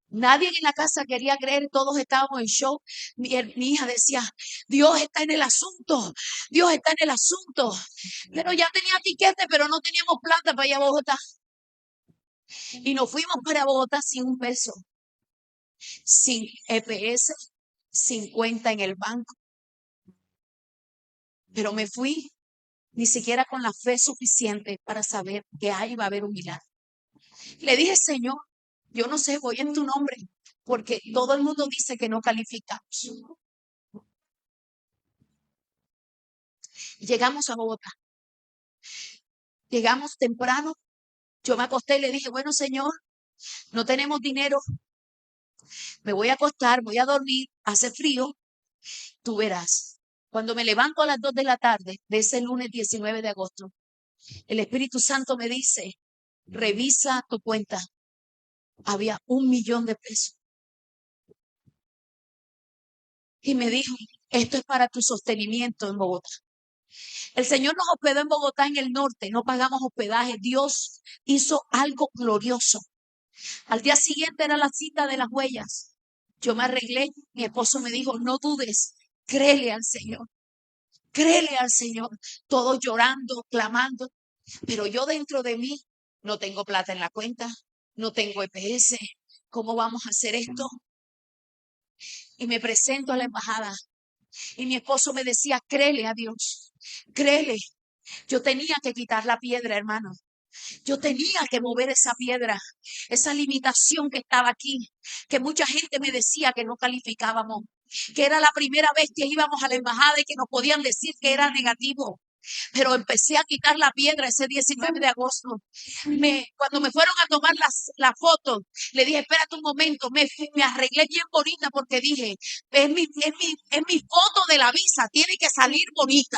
[SPEAKER 1] Nadie en la casa quería creer, todos estábamos en shock. Mi hija decía, Dios está en el asunto, Dios está en el asunto. Pero ya tenía tiquetes, pero no teníamos plata para ir a Bogotá. Y nos fuimos para Bogotá sin un peso, sin EPS, sin cuenta en el banco. Pero me fui ni siquiera con la fe suficiente para saber que ahí va a haber un milagro. Le dije, Señor, yo no sé, voy en tu nombre, porque todo el mundo dice que no calificamos. Llegamos a Bogotá. Llegamos temprano. Yo me acosté y le dije, bueno, Señor, no tenemos dinero. Me voy a acostar, voy a dormir, hace frío. Tú verás. Cuando me levanto a las 2 de la tarde de ese lunes 19 de agosto, el Espíritu Santo me dice, revisa tu cuenta. Había 1 millón de pesos. Y me dijo, esto es para tu sostenimiento en Bogotá. El Señor nos hospedó en Bogotá, en el norte, no pagamos hospedaje. Dios hizo algo glorioso. Al día siguiente era la cita de las huellas. Yo me arreglé, mi esposo me dijo, no dudes, créele al Señor, créele al Señor. Todos llorando, clamando, pero yo dentro de mí no tengo plata en la cuenta, no tengo EPS. ¿Cómo vamos a hacer esto? Y me presento a la embajada y mi esposo me decía, créele a Dios, créele. Yo tenía que quitar la piedra, hermano. Yo tenía que mover esa piedra, esa limitación que estaba aquí, que mucha gente me decía que no calificábamos, que era la primera vez que íbamos a la embajada y que nos podían decir que era negativo. Pero empecé a quitar la piedra ese 19 de agosto. Cuando me fueron a tomar la foto, le dije, espérate un momento, me arreglé bien bonita porque dije, es mi foto de la visa, tiene que salir bonita.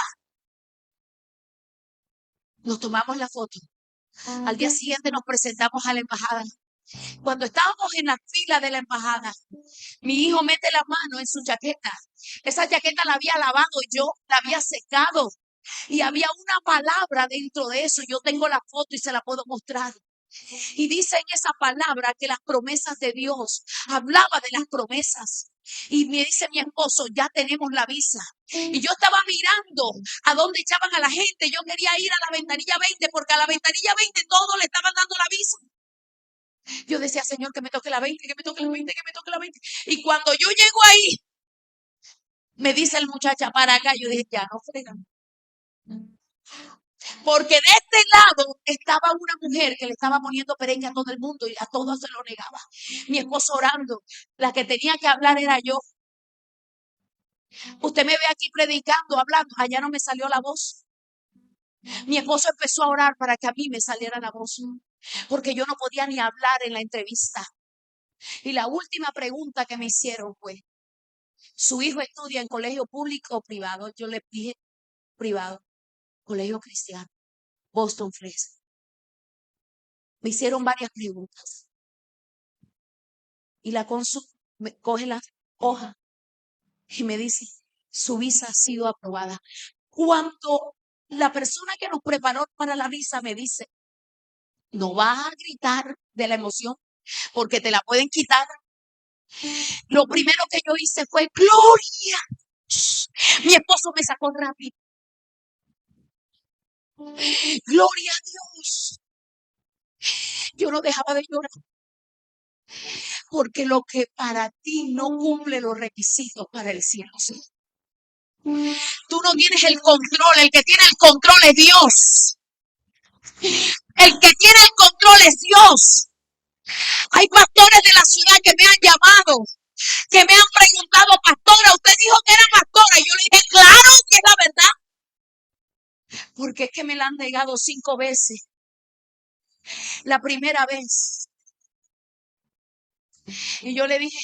[SPEAKER 1] Nos tomamos la foto. Al día siguiente nos presentamos a la embajada. Cuando estábamos en la fila de la embajada, mi hijo mete la mano en su chaqueta. Esa chaqueta la había lavado yo, la había secado. Y había una palabra dentro de eso. Yo tengo la foto y se la puedo mostrar. Y dice en esa palabra que las promesas de Dios, hablaba de las promesas. Y me dice mi esposo, ya tenemos la visa. Y yo estaba mirando a dónde echaban a la gente. Yo quería ir a la ventanilla 20 porque a la ventanilla 20 todos le estaban dando la visa. Yo decía, Señor, que me toque la 20, que me toque la 20, que me toque la 20. Y cuando yo llego ahí, me dice el muchacho, para acá. Yo dije, ya no fregan. Porque de este lado estaba una mujer que le estaba poniendo pereña a todo el mundo y a todos se lo negaba. Mi esposo orando. La que tenía que hablar era yo. Usted me ve aquí predicando, hablando. Allá no me salió la voz. Mi esposo empezó a orar para que a mí me saliera la voz. Porque yo no podía ni hablar en la entrevista. Y la última pregunta que me hicieron fue, ¿su hijo estudia en colegio público o privado? Yo le dije, privado, colegio cristiano, Boston Fresno. Me hicieron varias preguntas. Y la cónsul me coge la hoja y me dice, su visa ha sido aprobada. Cuando la persona que nos preparó para la visa me dice, no vas a gritar de la emoción porque te la pueden quitar. Lo primero que yo hice fue, Gloria. Mi esposo me sacó rápido. Gloria a Dios. Yo no dejaba de llorar. Porque lo que para ti no cumple los requisitos para el cielo, ¿sí? Tú no tienes el control, el que tiene el control es Dios. El que tiene el control es Dios. Hay pastores de la ciudad que me han llamado, que me han preguntado, pastora, usted dijo que era pastora. Y yo le dije, claro que es la verdad. Porque es que me la han negado 5 veces. La primera vez. Y yo le dije,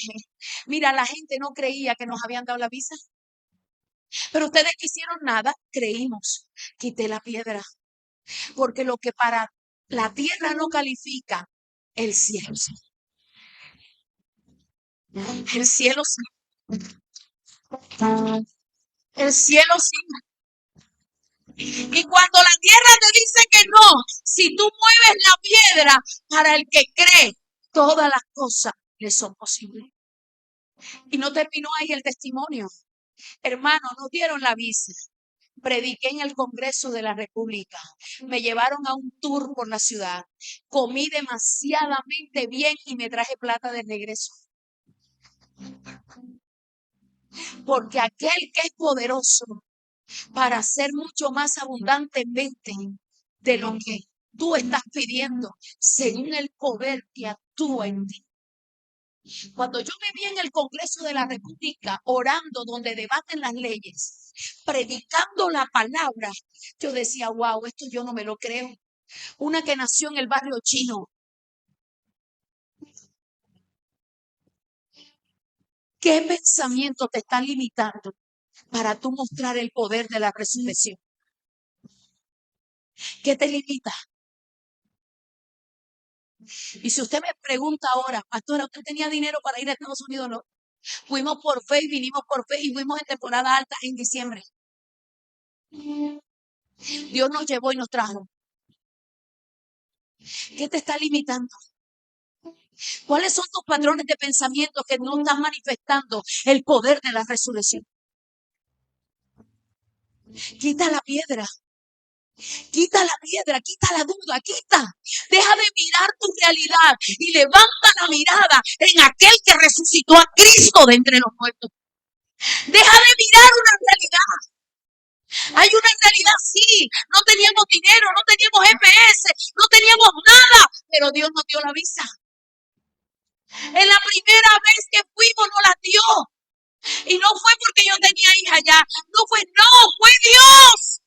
[SPEAKER 1] mira, la gente no creía que nos habían dado la visa. Pero ustedes que hicieron nada, creímos. Quité la piedra. Porque lo que para la tierra no califica, el cielo sí. El cielo sí. El cielo sí. Y cuando la tierra te dice que no, si tú mueves la piedra, para el que cree, todas las cosas le son posibles. Y no terminó ahí el testimonio. Hermano, nos dieron la visa. Prediqué en el Congreso de la República. Me llevaron a un tour por la ciudad. Comí demasiadamente bien y me traje plata de regreso. Porque aquel que es poderoso para hacer mucho más abundantemente de lo que tú estás pidiendo, según el poder que actúa en ti. Cuando yo me vi en el Congreso de la República orando donde debaten las leyes, predicando la palabra, yo decía, wow, esto yo no me lo creo. Una que nació en el barrio chino. ¿Qué pensamiento te está limitando para tú mostrar el poder de la resurrección? ¿Qué te limita? Y si usted me pregunta ahora, pastora, ¿usted tenía dinero para ir a Estados Unidos? No. Fuimos por fe y vinimos por fe y fuimos en temporada alta en diciembre. Dios nos llevó y nos trajo. ¿Qué te está limitando? ¿Cuáles son tus patrones de pensamiento que no están manifestando el poder de la resurrección? Quita la piedra. Quita la piedra, quita la duda, quita. Deja de mirar tu realidad y levanta la mirada en aquel que resucitó a Cristo de entre los muertos. Deja de mirar una realidad. Hay una realidad, sí. No teníamos dinero, no teníamos GPS, no teníamos nada, pero Dios nos dio la visa. En la primera vez que fuimos nos la dio. Y no fue porque yo tenía hija allá. Fue Dios.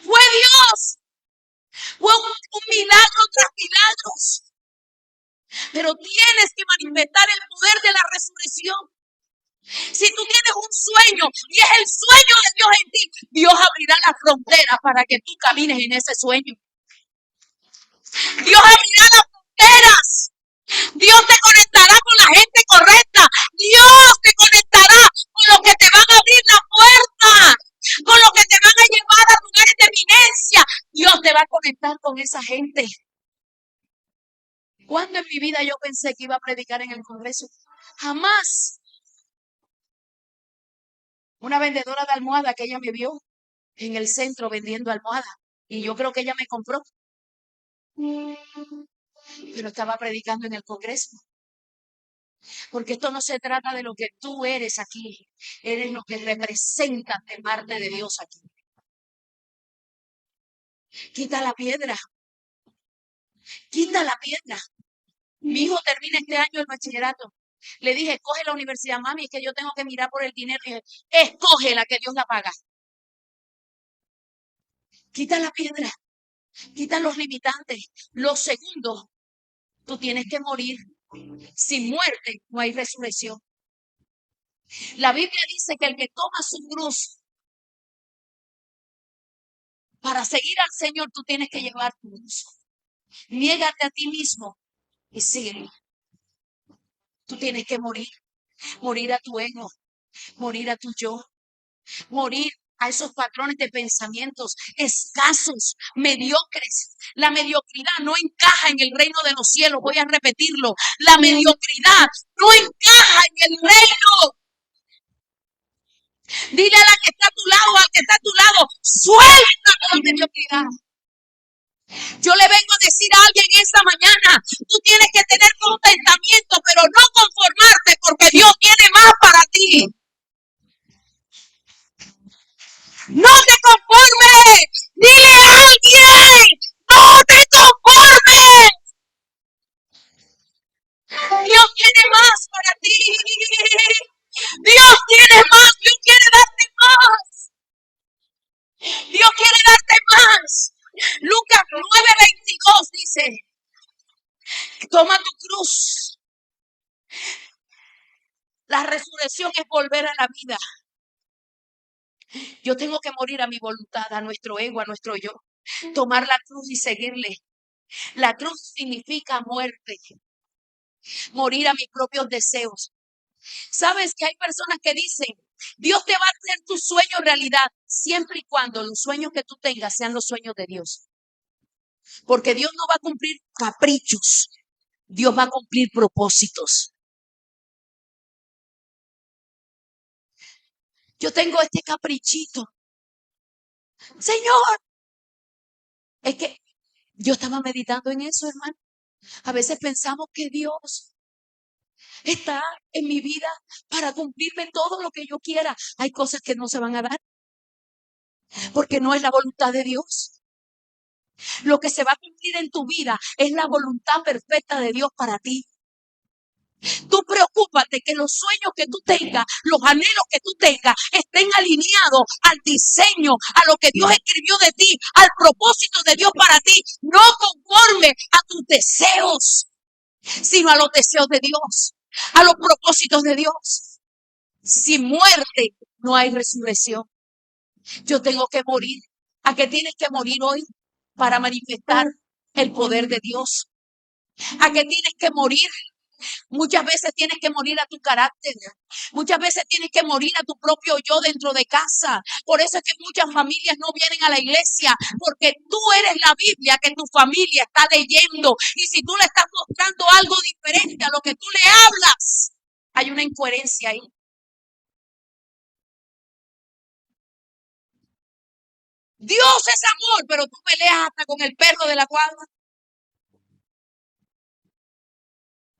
[SPEAKER 1] Fue Dios. Fue un milagro tras milagros. Pero tienes que manifestar el poder de la resurrección. Si tú tienes un sueño y es el sueño de Dios en ti, Dios abrirá las fronteras para que tú camines en ese sueño. Dios abrirá las fronteras. Dios te conectará con la gente correcta. Dios te conectará con los que te van a abrir la puerta, con los que te van a llevar a lugares de eminencia. Dios te va a conectar con esa gente. ¿Cuándo en mi vida yo pensé que iba a predicar en el Congreso? Jamás. Una vendedora de almohada que ella me vio en el centro vendiendo almohadas y yo creo que ella me compró. Pero estaba predicando en el Congreso. Porque esto no se trata de lo que tú eres aquí. Eres lo que representas de parte de Dios aquí. Quita la piedra. Quita la piedra. Mi hijo termina este año el bachillerato. Le dije, escoge la universidad, mami, es que yo tengo que mirar por el dinero. Y dije, escoge la que Dios la paga. Quita la piedra. Quita los limitantes. Lo segundo, tú tienes que morir. Sin muerte no hay resurrección. La Biblia dice que el que toma su cruz para seguir al Señor, tú tienes que llevar tu cruz. Niégate a ti mismo y sígueme. Tú tienes que morir. Morir a tu ego. Morir a tu yo. Morir a esos patrones de pensamientos escasos, mediocres. La mediocridad no encaja en el reino de los cielos. Voy a repetirlo. La mediocridad no encaja en el reino. Dile a la que está a tu lado, al que está a tu lado, suelta la mediocridad. Yo le vengo a decir a alguien esta mañana, tú tienes que tener contentamiento, pero no conformarte, porque Dios tiene más para ti. No te conformes. Dile a alguien, no te conformes. Dios tiene más para ti. Dios tiene más. Dios quiere darte más. Dios quiere darte más. Lucas 9:22 dice, toma tu cruz. La resurrección es volver a la vida. Yo tengo que morir a mi voluntad, a nuestro ego, a nuestro yo. Tomar la cruz y seguirle. La cruz significa muerte. Morir a mis propios deseos. ¿Sabes que hay personas que dicen, Dios te va a hacer tu sueño realidad, siempre y cuando los sueños que tú tengas sean los sueños de Dios? Porque Dios no va a cumplir caprichos. Dios va a cumplir propósitos. Yo tengo este caprichito. Señor, es que yo estaba meditando en eso, hermano. A veces pensamos que Dios está en mi vida para cumplirme todo lo que yo quiera. Hay cosas que no se van a dar porque no es la voluntad de Dios. Lo que se va a cumplir en tu vida es la voluntad perfecta de Dios para ti. Tú preocúpate que los sueños que tú tengas, los anhelos que tú tengas, estén alineados al diseño, a lo que Dios escribió de ti, al propósito de Dios para ti. No conforme a tus deseos, sino a los deseos de Dios, a los propósitos de Dios. Sin muerte no hay resurrección. Yo tengo que morir. ¿A qué tienes que morir hoy para manifestar el poder de Dios? ¿A qué tienes que morir Muchas veces tienes que morir a tu carácter. Muchas veces tienes que morir a tu propio yo dentro de casa. Por eso es que muchas familias no vienen a la iglesia, porque tú eres la Biblia que tu familia está leyendo. Y si tú le estás mostrando algo diferente a lo que tú le hablas, hay una incoherencia ahí. Dios es amor, pero tú peleas hasta con el perro de la cuadra.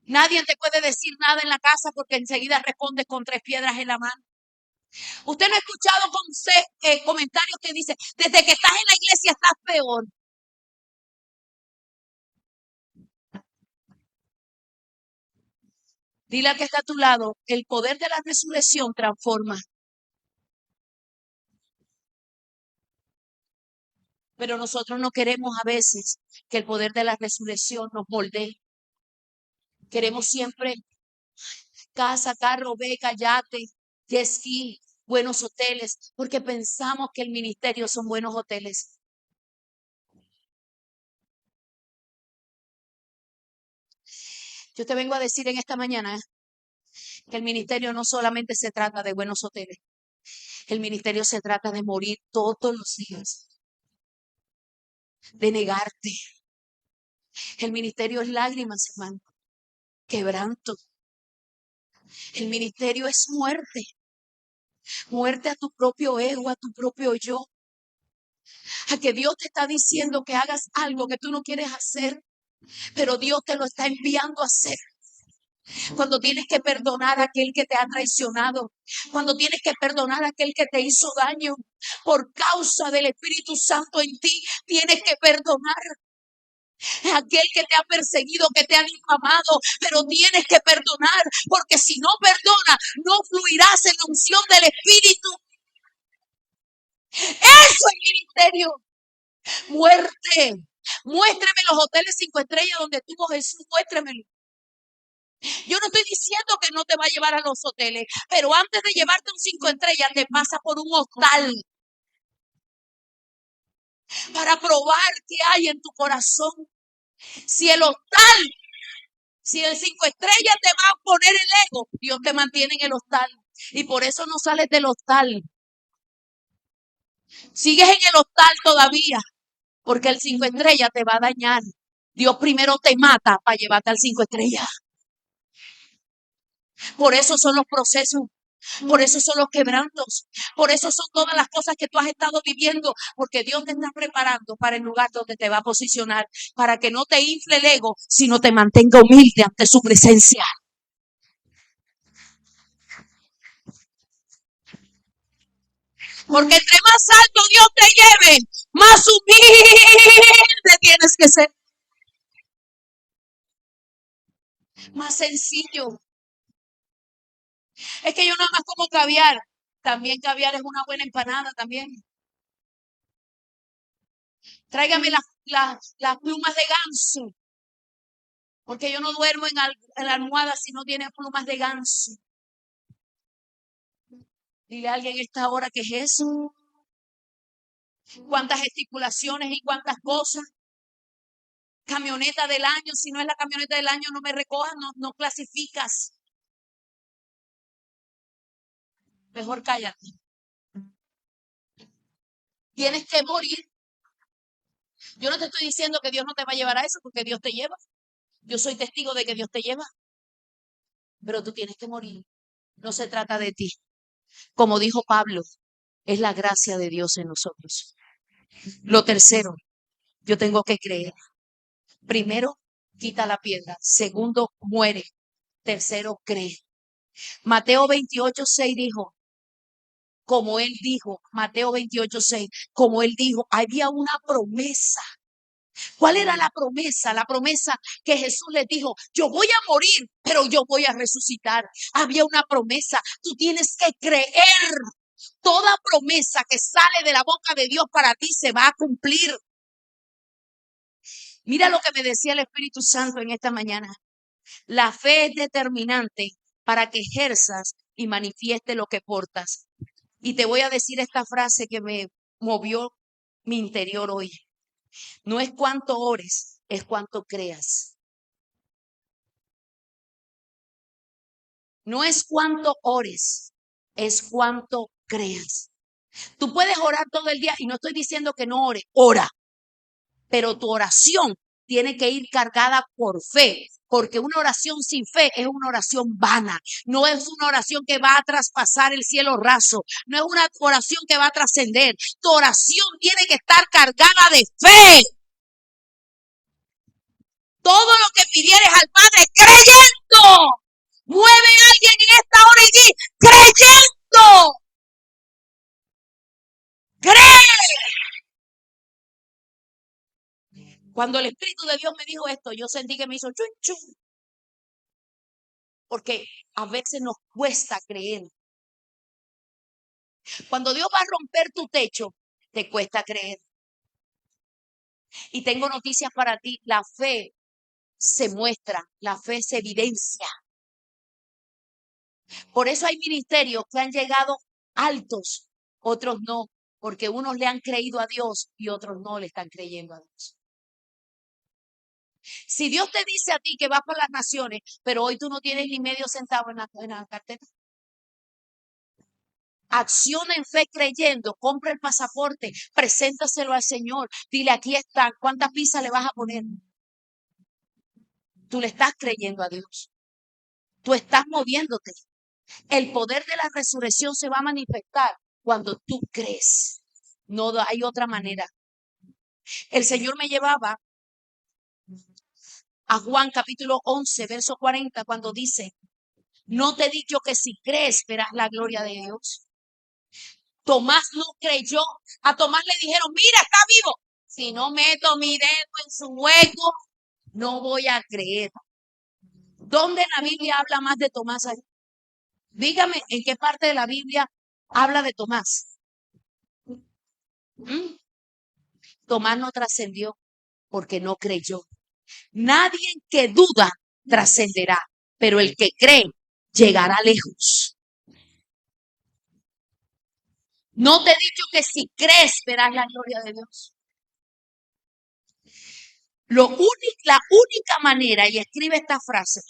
[SPEAKER 1] Nadie te puede decir nada en la casa porque enseguida respondes con 3 piedras en la mano. Usted no ha escuchado comentarios que dicen, desde que estás en la iglesia estás peor. Dile al que está a tu lado, el poder de la resurrección transforma. Pero nosotros no queremos a veces que el poder de la resurrección nos moldee. Queremos siempre casa, carro, beca, yate, jet ski, buenos hoteles, porque pensamos que el ministerio son buenos hoteles. Yo te vengo a decir en esta mañana que el ministerio no solamente se trata de buenos hoteles, el ministerio se trata de morir todos los días, de negarte. El ministerio es lágrimas, hermano, quebranto. El ministerio es muerte, muerte a tu propio ego, a tu propio yo, a que Dios te está diciendo que hagas algo que tú no quieres hacer, pero Dios te lo está enviando a hacer. Cuando tienes que perdonar a aquel que te ha traicionado, cuando tienes que perdonar a aquel que te hizo daño, por causa del Espíritu Santo en ti, tienes que perdonar a aquel que te ha perseguido, que te ha difamado, pero tienes que perdonar, porque si no perdonas, no fluirás en la unción del Espíritu. Eso es ministerio. Muerte. Muéstreme los hoteles 5 estrellas donde tuvo Jesús, muéstremelo. Yo no estoy diciendo que no te va a llevar a los hoteles, pero antes de llevarte un 5 estrellas, te pasa por un hostal para probar qué hay en tu corazón. Si el hostal, si el 5 estrellas te va a poner el ego, Dios te mantiene en el hostal. Y por eso no sales del hostal. Sigues en el hostal todavía, porque el 5 estrellas te va a dañar. Dios primero te mata para llevarte al 5 estrellas. Por eso son los procesos. Por eso son los quebrantos. Por eso son todas las cosas que tú has estado viviendo. Porque Dios te está preparando para el lugar donde te va a posicionar. Para que no te infle el ego, sino te mantenga humilde ante su presencia. Porque entre más alto Dios te lleve, más humilde tienes que ser. Más sencillo. Es que yo nada más como caviar. También caviar es una buena empanada también. Tráigame las plumas de ganso. Porque yo no duermo en la almohada si no tiene plumas de ganso. Dile a alguien esta hora que es eso. Cuántas estipulaciones y cuántas cosas. Camioneta del año, si no es la camioneta del año, no me recojas, no clasificas. Mejor cállate. Tienes que morir. Yo no te estoy diciendo que Dios no te va a llevar a eso, porque Dios te lleva. Yo soy testigo de que Dios te lleva. Pero tú tienes que morir. No se trata de ti. Como dijo Pablo, es la gracia de Dios en nosotros. Lo tercero, yo tengo que creer. Primero, quita la piedra. Segundo, muere. Tercero, cree. Mateo 28:6 dijo, como él dijo, Mateo 28:6, como él dijo, había una promesa. ¿Cuál era la promesa? La promesa que Jesús les dijo, yo voy a morir, pero yo voy a resucitar. Había una promesa. Tú tienes que creer. Toda promesa que sale de la boca de Dios para ti se va a cumplir. Mira lo que me decía el Espíritu Santo en esta mañana. La fe es determinante para que ejerzas y manifieste lo que portas. Y te voy a decir esta frase que me movió mi interior hoy. No es cuánto ores, es cuánto creas. No es cuánto ores, es cuánto creas. Tú puedes orar todo el día y no estoy diciendo que no ores, ora, pero tu oración tiene que ir cargada por fe, porque una oración sin fe es una oración vana, no es una oración que va a traspasar el cielo raso, no es una oración que va a trascender. Tu oración tiene que estar cargada de fe. Todo lo que pidieres al Padre creyendo. Mueve a alguien en esta hora y di, creyendo. Cree. Cuando el Espíritu de Dios me dijo esto, yo sentí que me hizo chun chun, porque a veces nos cuesta creer. Cuando Dios va a romper tu techo, te cuesta creer. Y tengo noticias para ti, la fe se muestra, la fe se evidencia. Por eso hay ministerios que han llegado altos, otros no, porque unos le han creído a Dios y otros no le están creyendo a Dios. Si Dios te dice a ti que vas por las naciones, pero hoy tú no tienes ni medio centavo en la cartera, acciona en fe creyendo, compra el pasaporte, preséntaselo al Señor, dile aquí está, ¿cuántas pizzas le vas a poner? Tú le estás creyendo a Dios, tú estás moviéndote. El poder de la resurrección se va a manifestar cuando tú crees. No hay otra manera. El Señor me llevaba a Juan capítulo 11, verso 40, cuando dice, no te he dicho que si crees verás la gloria de Dios. Tomás no creyó. A Tomás le dijeron, mira, está vivo. Si no meto mi dedo en su hueco, no voy a creer. ¿Dónde la Biblia habla más de Tomás ahí? Dígame, ¿en qué parte de la Biblia habla de Tomás? ¿Mm? Tomás no trascendió porque no creyó. Nadie que duda trascenderá, pero el que cree llegará lejos. No te he dicho que si crees verás la gloria de Dios. La única manera, y escribe esta frase,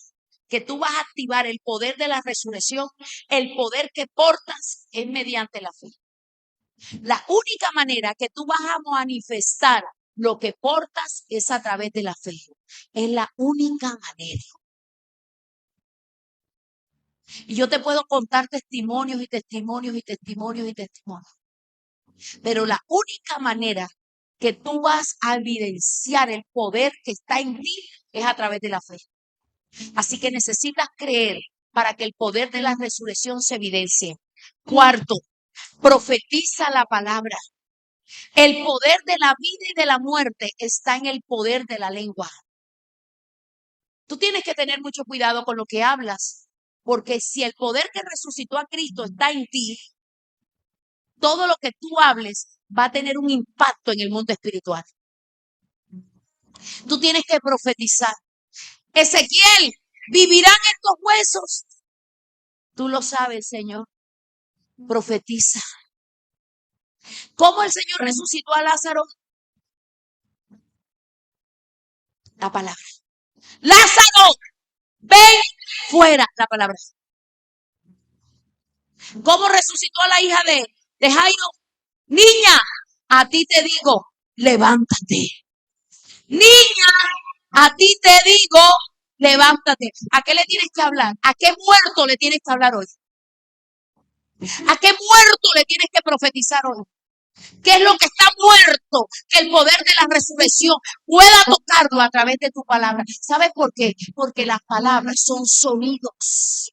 [SPEAKER 1] que tú vas a activar el poder de la resurrección, el poder que portas es mediante la fe. La única manera que tú vas a manifestar lo que portas es a través de la fe. Es la única manera. Y yo te puedo contar testimonios y testimonios y testimonios y testimonios. Pero la única manera que tú vas a evidenciar el poder que está en ti es a través de la fe. Así que necesitas creer para que el poder de la resurrección se evidencie. Cuarto, profetiza la palabra. El poder de la vida y de la muerte está en el poder de la lengua. Tú tienes que tener mucho cuidado con lo que hablas, porque si el poder que resucitó a Cristo está en ti, todo lo que tú hables va a tener un impacto en el mundo espiritual. Tú tienes que profetizar. Ezequiel, ¿vivirán estos huesos? Tú lo sabes, Señor. Profetiza. ¿Cómo el Señor resucitó a Lázaro? La palabra. Lázaro, ven fuera. La palabra. ¿Cómo resucitó a la hija de Jairo? Niña, a ti te digo, levántate. Niña, a ti te digo, levántate. ¿A qué le tienes que hablar? ¿A qué muerto le tienes que hablar hoy? ¿A qué muerto le tienes que profetizar hoy? ¿Qué es lo que está muerto? Que el poder de la resurrección pueda tocarlo a través de tu palabra. ¿Sabes por qué? Porque las palabras son sonidos.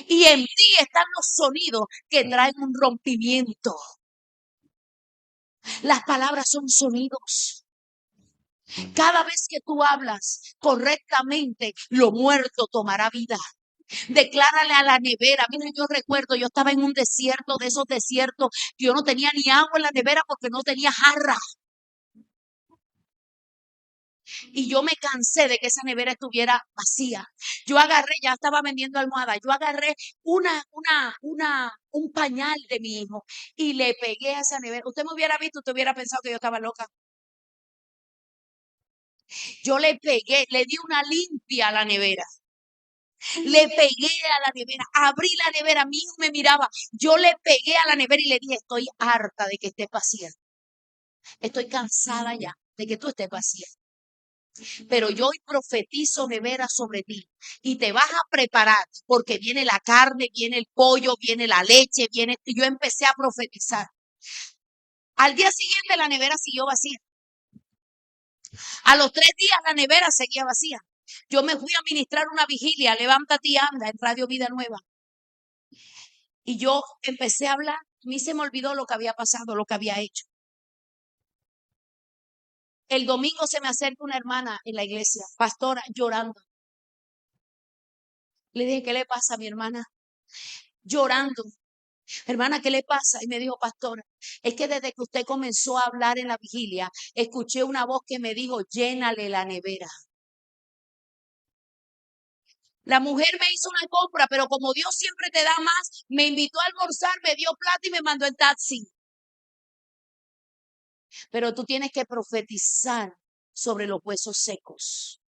[SPEAKER 1] Y en ti están los sonidos que traen un rompimiento. Las palabras son sonidos. Cada vez que tú hablas correctamente, lo muerto tomará vida. Declárale a la nevera. Mira, yo recuerdo, yo estaba en un desierto, de esos desiertos, yo no tenía ni agua en la nevera porque no tenía jarra. Y yo me cansé de que esa nevera estuviera vacía. Yo agarré, ya estaba vendiendo almohadas, yo agarré un pañal de mi hijo y le pegué a esa nevera. Usted me hubiera visto, usted hubiera pensado que yo estaba loca. Yo le pegué, le di una limpia a la nevera. Le pegué a la nevera, abrí la nevera, mi hijo me miraba, yo le pegué a la nevera y le dije, estoy harta de que estés paciente, estoy cansada ya de que tú estés paciente. Pero yo hoy profetizo nevera sobre ti y te vas a preparar porque viene la carne, viene el pollo, viene la leche, viene. Yo empecé a profetizar. Al día siguiente la nevera siguió vacía. A los 3 días la nevera seguía vacía. Yo me fui a ministrar una vigilia, levántate y anda, en Radio Vida Nueva. Y yo empecé a hablar. A mí se me olvidó lo que había pasado, lo que había hecho. El domingo se me acerca una hermana en la iglesia, pastora, llorando. Le dije, ¿qué le pasa a mi hermana? Llorando. Hermana, ¿qué le pasa? Y me dijo, pastora, es que desde que usted comenzó a hablar en la vigilia, escuché una voz que me dijo, llénale la nevera. La mujer me hizo una compra, pero como Dios siempre te da más, me invitó a almorzar, me dio plata y me mandó en taxi. Pero tú tienes que profetizar sobre los huesos secos.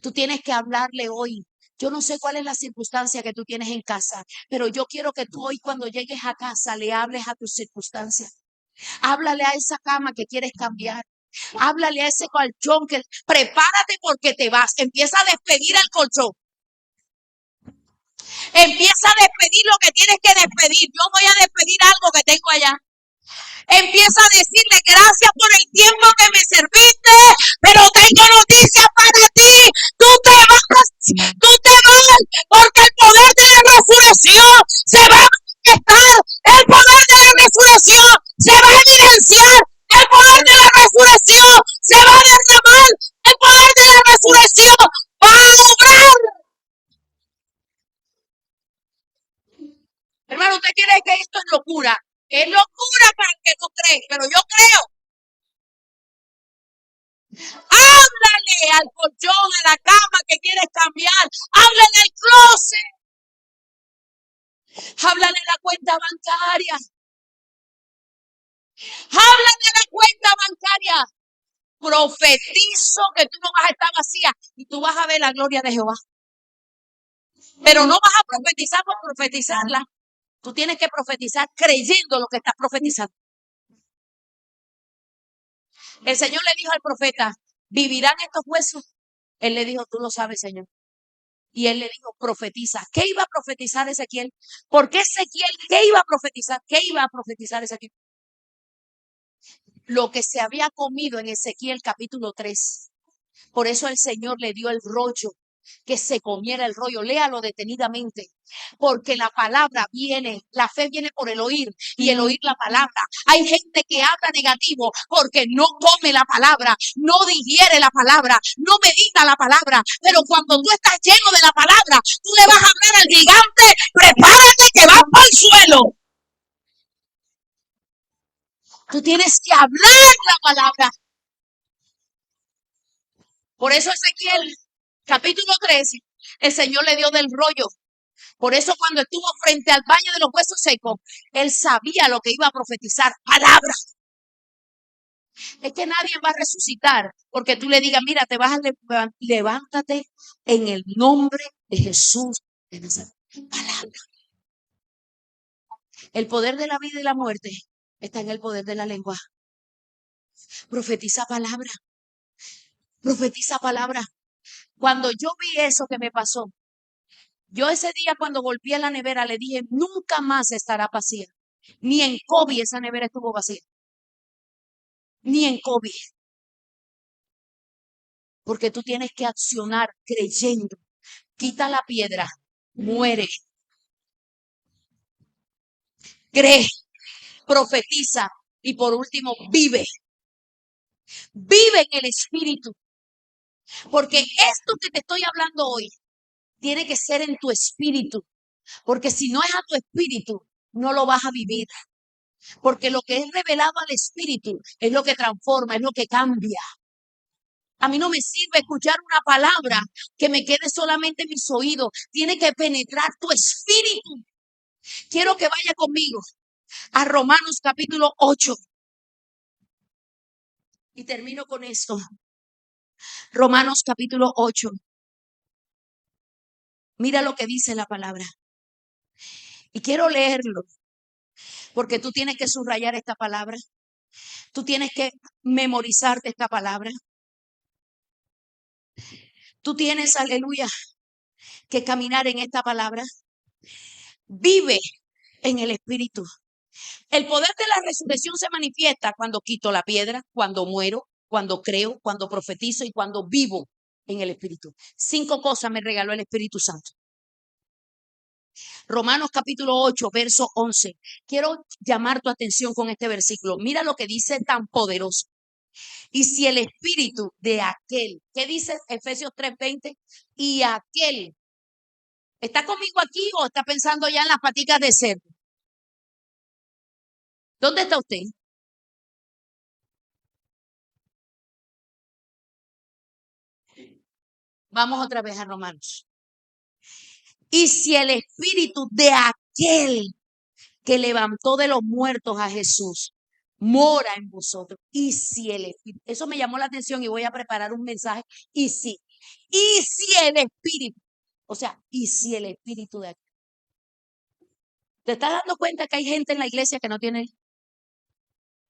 [SPEAKER 1] Tú tienes que hablarle hoy. Yo no sé cuál es la circunstancia que tú tienes en casa, pero yo quiero que tú hoy cuando llegues a casa le hables a tus circunstancias. Háblale a esa cama que quieres cambiar. Háblale a ese colchón que prepárate porque te vas. Empieza a despedir al colchón. Empieza a despedir lo que tienes que despedir. Yo voy a despedir algo que tengo allá. Empieza a decirle gracias por el tiempo que me serviste, pero tengo noticias para ti. Tú te vas, porque el poder de la resurrección se va a manifestar. El poder de la resurrección se va a evidenciar. El poder de la resurrección se va a derramar. El poder de la resurrección va a obrar. Hermano, usted cree que esto es locura. Es locura para el que no cree, pero yo creo. Háblale al colchón, a la cama que quieres cambiar. Háblale al closet. Háblale a la cuenta bancaria. Háblale a la cuenta bancaria. Profetizo que tú no vas a estar vacía y tú vas a ver la gloria de Jehová. Pero no vas a profetizar por profetizarla. Tú tienes que profetizar creyendo lo que estás profetizando. El Señor le dijo al profeta, ¿vivirán estos huesos? Él le dijo, tú lo sabes, Señor. Y él le dijo, profetiza. ¿Qué iba a profetizar Ezequiel? ¿Por qué Ezequiel? ¿Qué iba a profetizar? ¿Qué iba a profetizar Ezequiel? Lo que se había comido en Ezequiel capítulo 3. Por eso el Señor le dio el rollo, que se comiera el rollo. Léalo detenidamente, porque la palabra viene, la fe viene por el oír y el oír la palabra. Hay gente que habla negativo porque no come la palabra, no digiere la palabra, no medita la palabra. Pero cuando tú estás lleno de la palabra, tú le vas a hablar al gigante, prepárate que vas para el suelo. Tú tienes que hablar la palabra. Por eso Ezequiel, capítulo 13, el Señor le dio del rollo. Por eso cuando estuvo frente al valle de los huesos secos, él sabía lo que iba a profetizar. Palabra. Es que nadie va a resucitar porque tú le digas, mira, te vas a levántate en el nombre de Jesús de Nazaret. Palabra. El poder de la vida y la muerte está en el poder de la lengua. Profetiza palabra. Profetiza palabra. Cuando yo vi eso que me pasó, yo ese día cuando volví a la nevera le dije, nunca más estará vacía. Ni en COVID esa nevera estuvo vacía. Ni en COVID. Porque tú tienes que accionar creyendo. Quita la piedra, muere. Cree, profetiza y por último vive. Vive en el Espíritu. Porque esto que te estoy hablando hoy tiene que ser en tu espíritu. Porque si no es a tu espíritu, no lo vas a vivir. Porque lo que es revelado al espíritu es lo que transforma, es lo que cambia. A mí no me sirve escuchar una palabra que me quede solamente en mis oídos. Tiene que penetrar tu espíritu. Quiero que vaya conmigo a Romanos capítulo 8. Y termino con esto. Romanos capítulo 8. Mira lo que dice la palabra. Y quiero leerlo, porque tú tienes que subrayar esta palabra. Tú tienes que memorizarte esta palabra. Tú tienes, aleluya, que caminar en esta palabra. Vive en el Espíritu. El poder de la resurrección se manifiesta cuando quito la piedra, cuando muero, cuando creo, cuando profetizo y cuando vivo en el Espíritu. 5 cosas me regaló el Espíritu Santo. Romanos capítulo 8, verso 11. Quiero llamar tu atención con este versículo. Mira lo que dice tan poderoso. Y si el espíritu de aquel, ¿qué dice Efesios 3:20? Y aquel, ¿está conmigo aquí o está pensando ya en las paticas de cerdo? ¿Dónde está usted? Vamos otra vez a Romanos. Y si el espíritu de aquel que levantó de los muertos a Jesús mora en vosotros. Y si el espíritu, eso me llamó la atención y voy a preparar un mensaje. Y si el espíritu, o sea, y si el espíritu de aquel. ¿Te estás dando cuenta que hay gente en la iglesia que no tiene?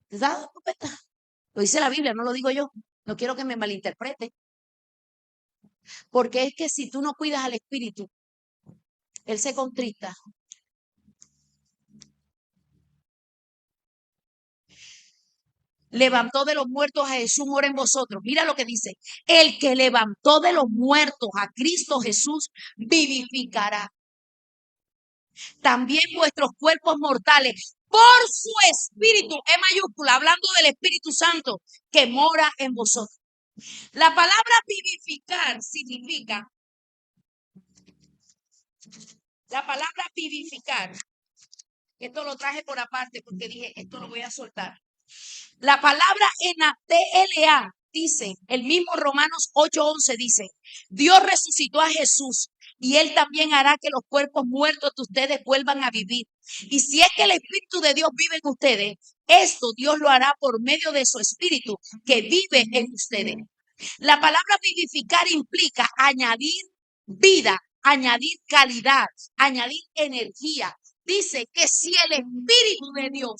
[SPEAKER 1] ¿Te estás dando cuenta? Lo dice la Biblia, no lo digo yo. No quiero que me malinterprete. Porque es que si tú no cuidas al espíritu, él se contrista. Levantó de los muertos a Jesús, mora en vosotros. Mira lo que dice. El que levantó de los muertos a Cristo Jesús, vivificará también vuestros cuerpos mortales por su espíritu, en mayúscula, hablando del Espíritu Santo que mora en vosotros. La palabra vivificar significa, la palabra vivificar, esto lo traje por aparte porque dije, esto lo voy a soltar. La palabra enatela dice, el mismo Romanos 8:11 dice, Dios resucitó a Jesús y Él también hará que los cuerpos muertos de ustedes vuelvan a vivir. Y si es que el Espíritu de Dios vive en ustedes, esto Dios lo hará por medio de su Espíritu que vive en ustedes. La palabra vivificar implica añadir vida, añadir calidad, añadir energía. Dice que si el Espíritu de Dios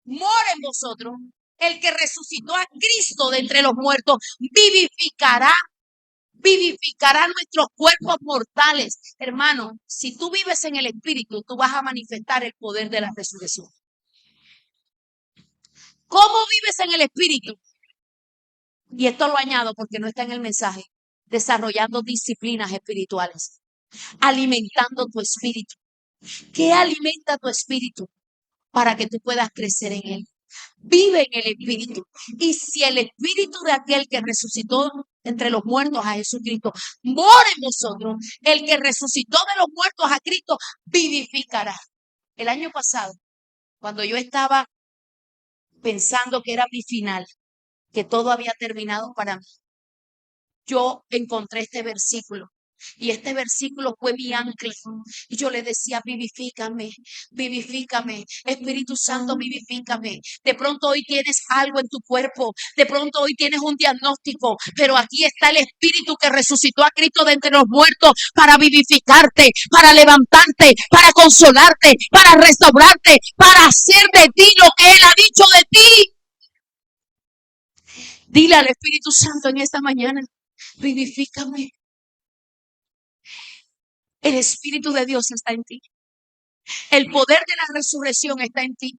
[SPEAKER 1] mora en vosotros, el que resucitó a Cristo de entre los muertos, vivificará nuestros cuerpos mortales. Hermano, si tú vives en el Espíritu, tú vas a manifestar el poder de la resurrección. ¿Cómo vives en el Espíritu? Y esto lo añado porque no está en el mensaje. Desarrollando disciplinas espirituales, alimentando tu espíritu. ¿Qué alimenta tu espíritu? Para que tú puedas crecer en él. Vive en el Espíritu. Y si el Espíritu de aquel que resucitó entre los muertos a Jesucristo mora en vosotros, el que resucitó de los muertos a Cristo vivificará. El año pasado, cuando yo estaba pensando que era mi final, que todo había terminado para mí, yo encontré este versículo. Y este versículo fue mi ancla. Y yo le decía, vivifícame, vivifícame, Espíritu Santo, vivifícame. De pronto hoy tienes algo en tu cuerpo, de pronto hoy tienes un diagnóstico, pero aquí está el Espíritu que resucitó a Cristo de entre los muertos para vivificarte, para levantarte, para consolarte, para restaurarte, para hacer de ti lo que Él ha dicho de ti. Dile al Espíritu Santo en esta mañana, vivifícame. El Espíritu de Dios está en ti. El poder de la resurrección está en ti.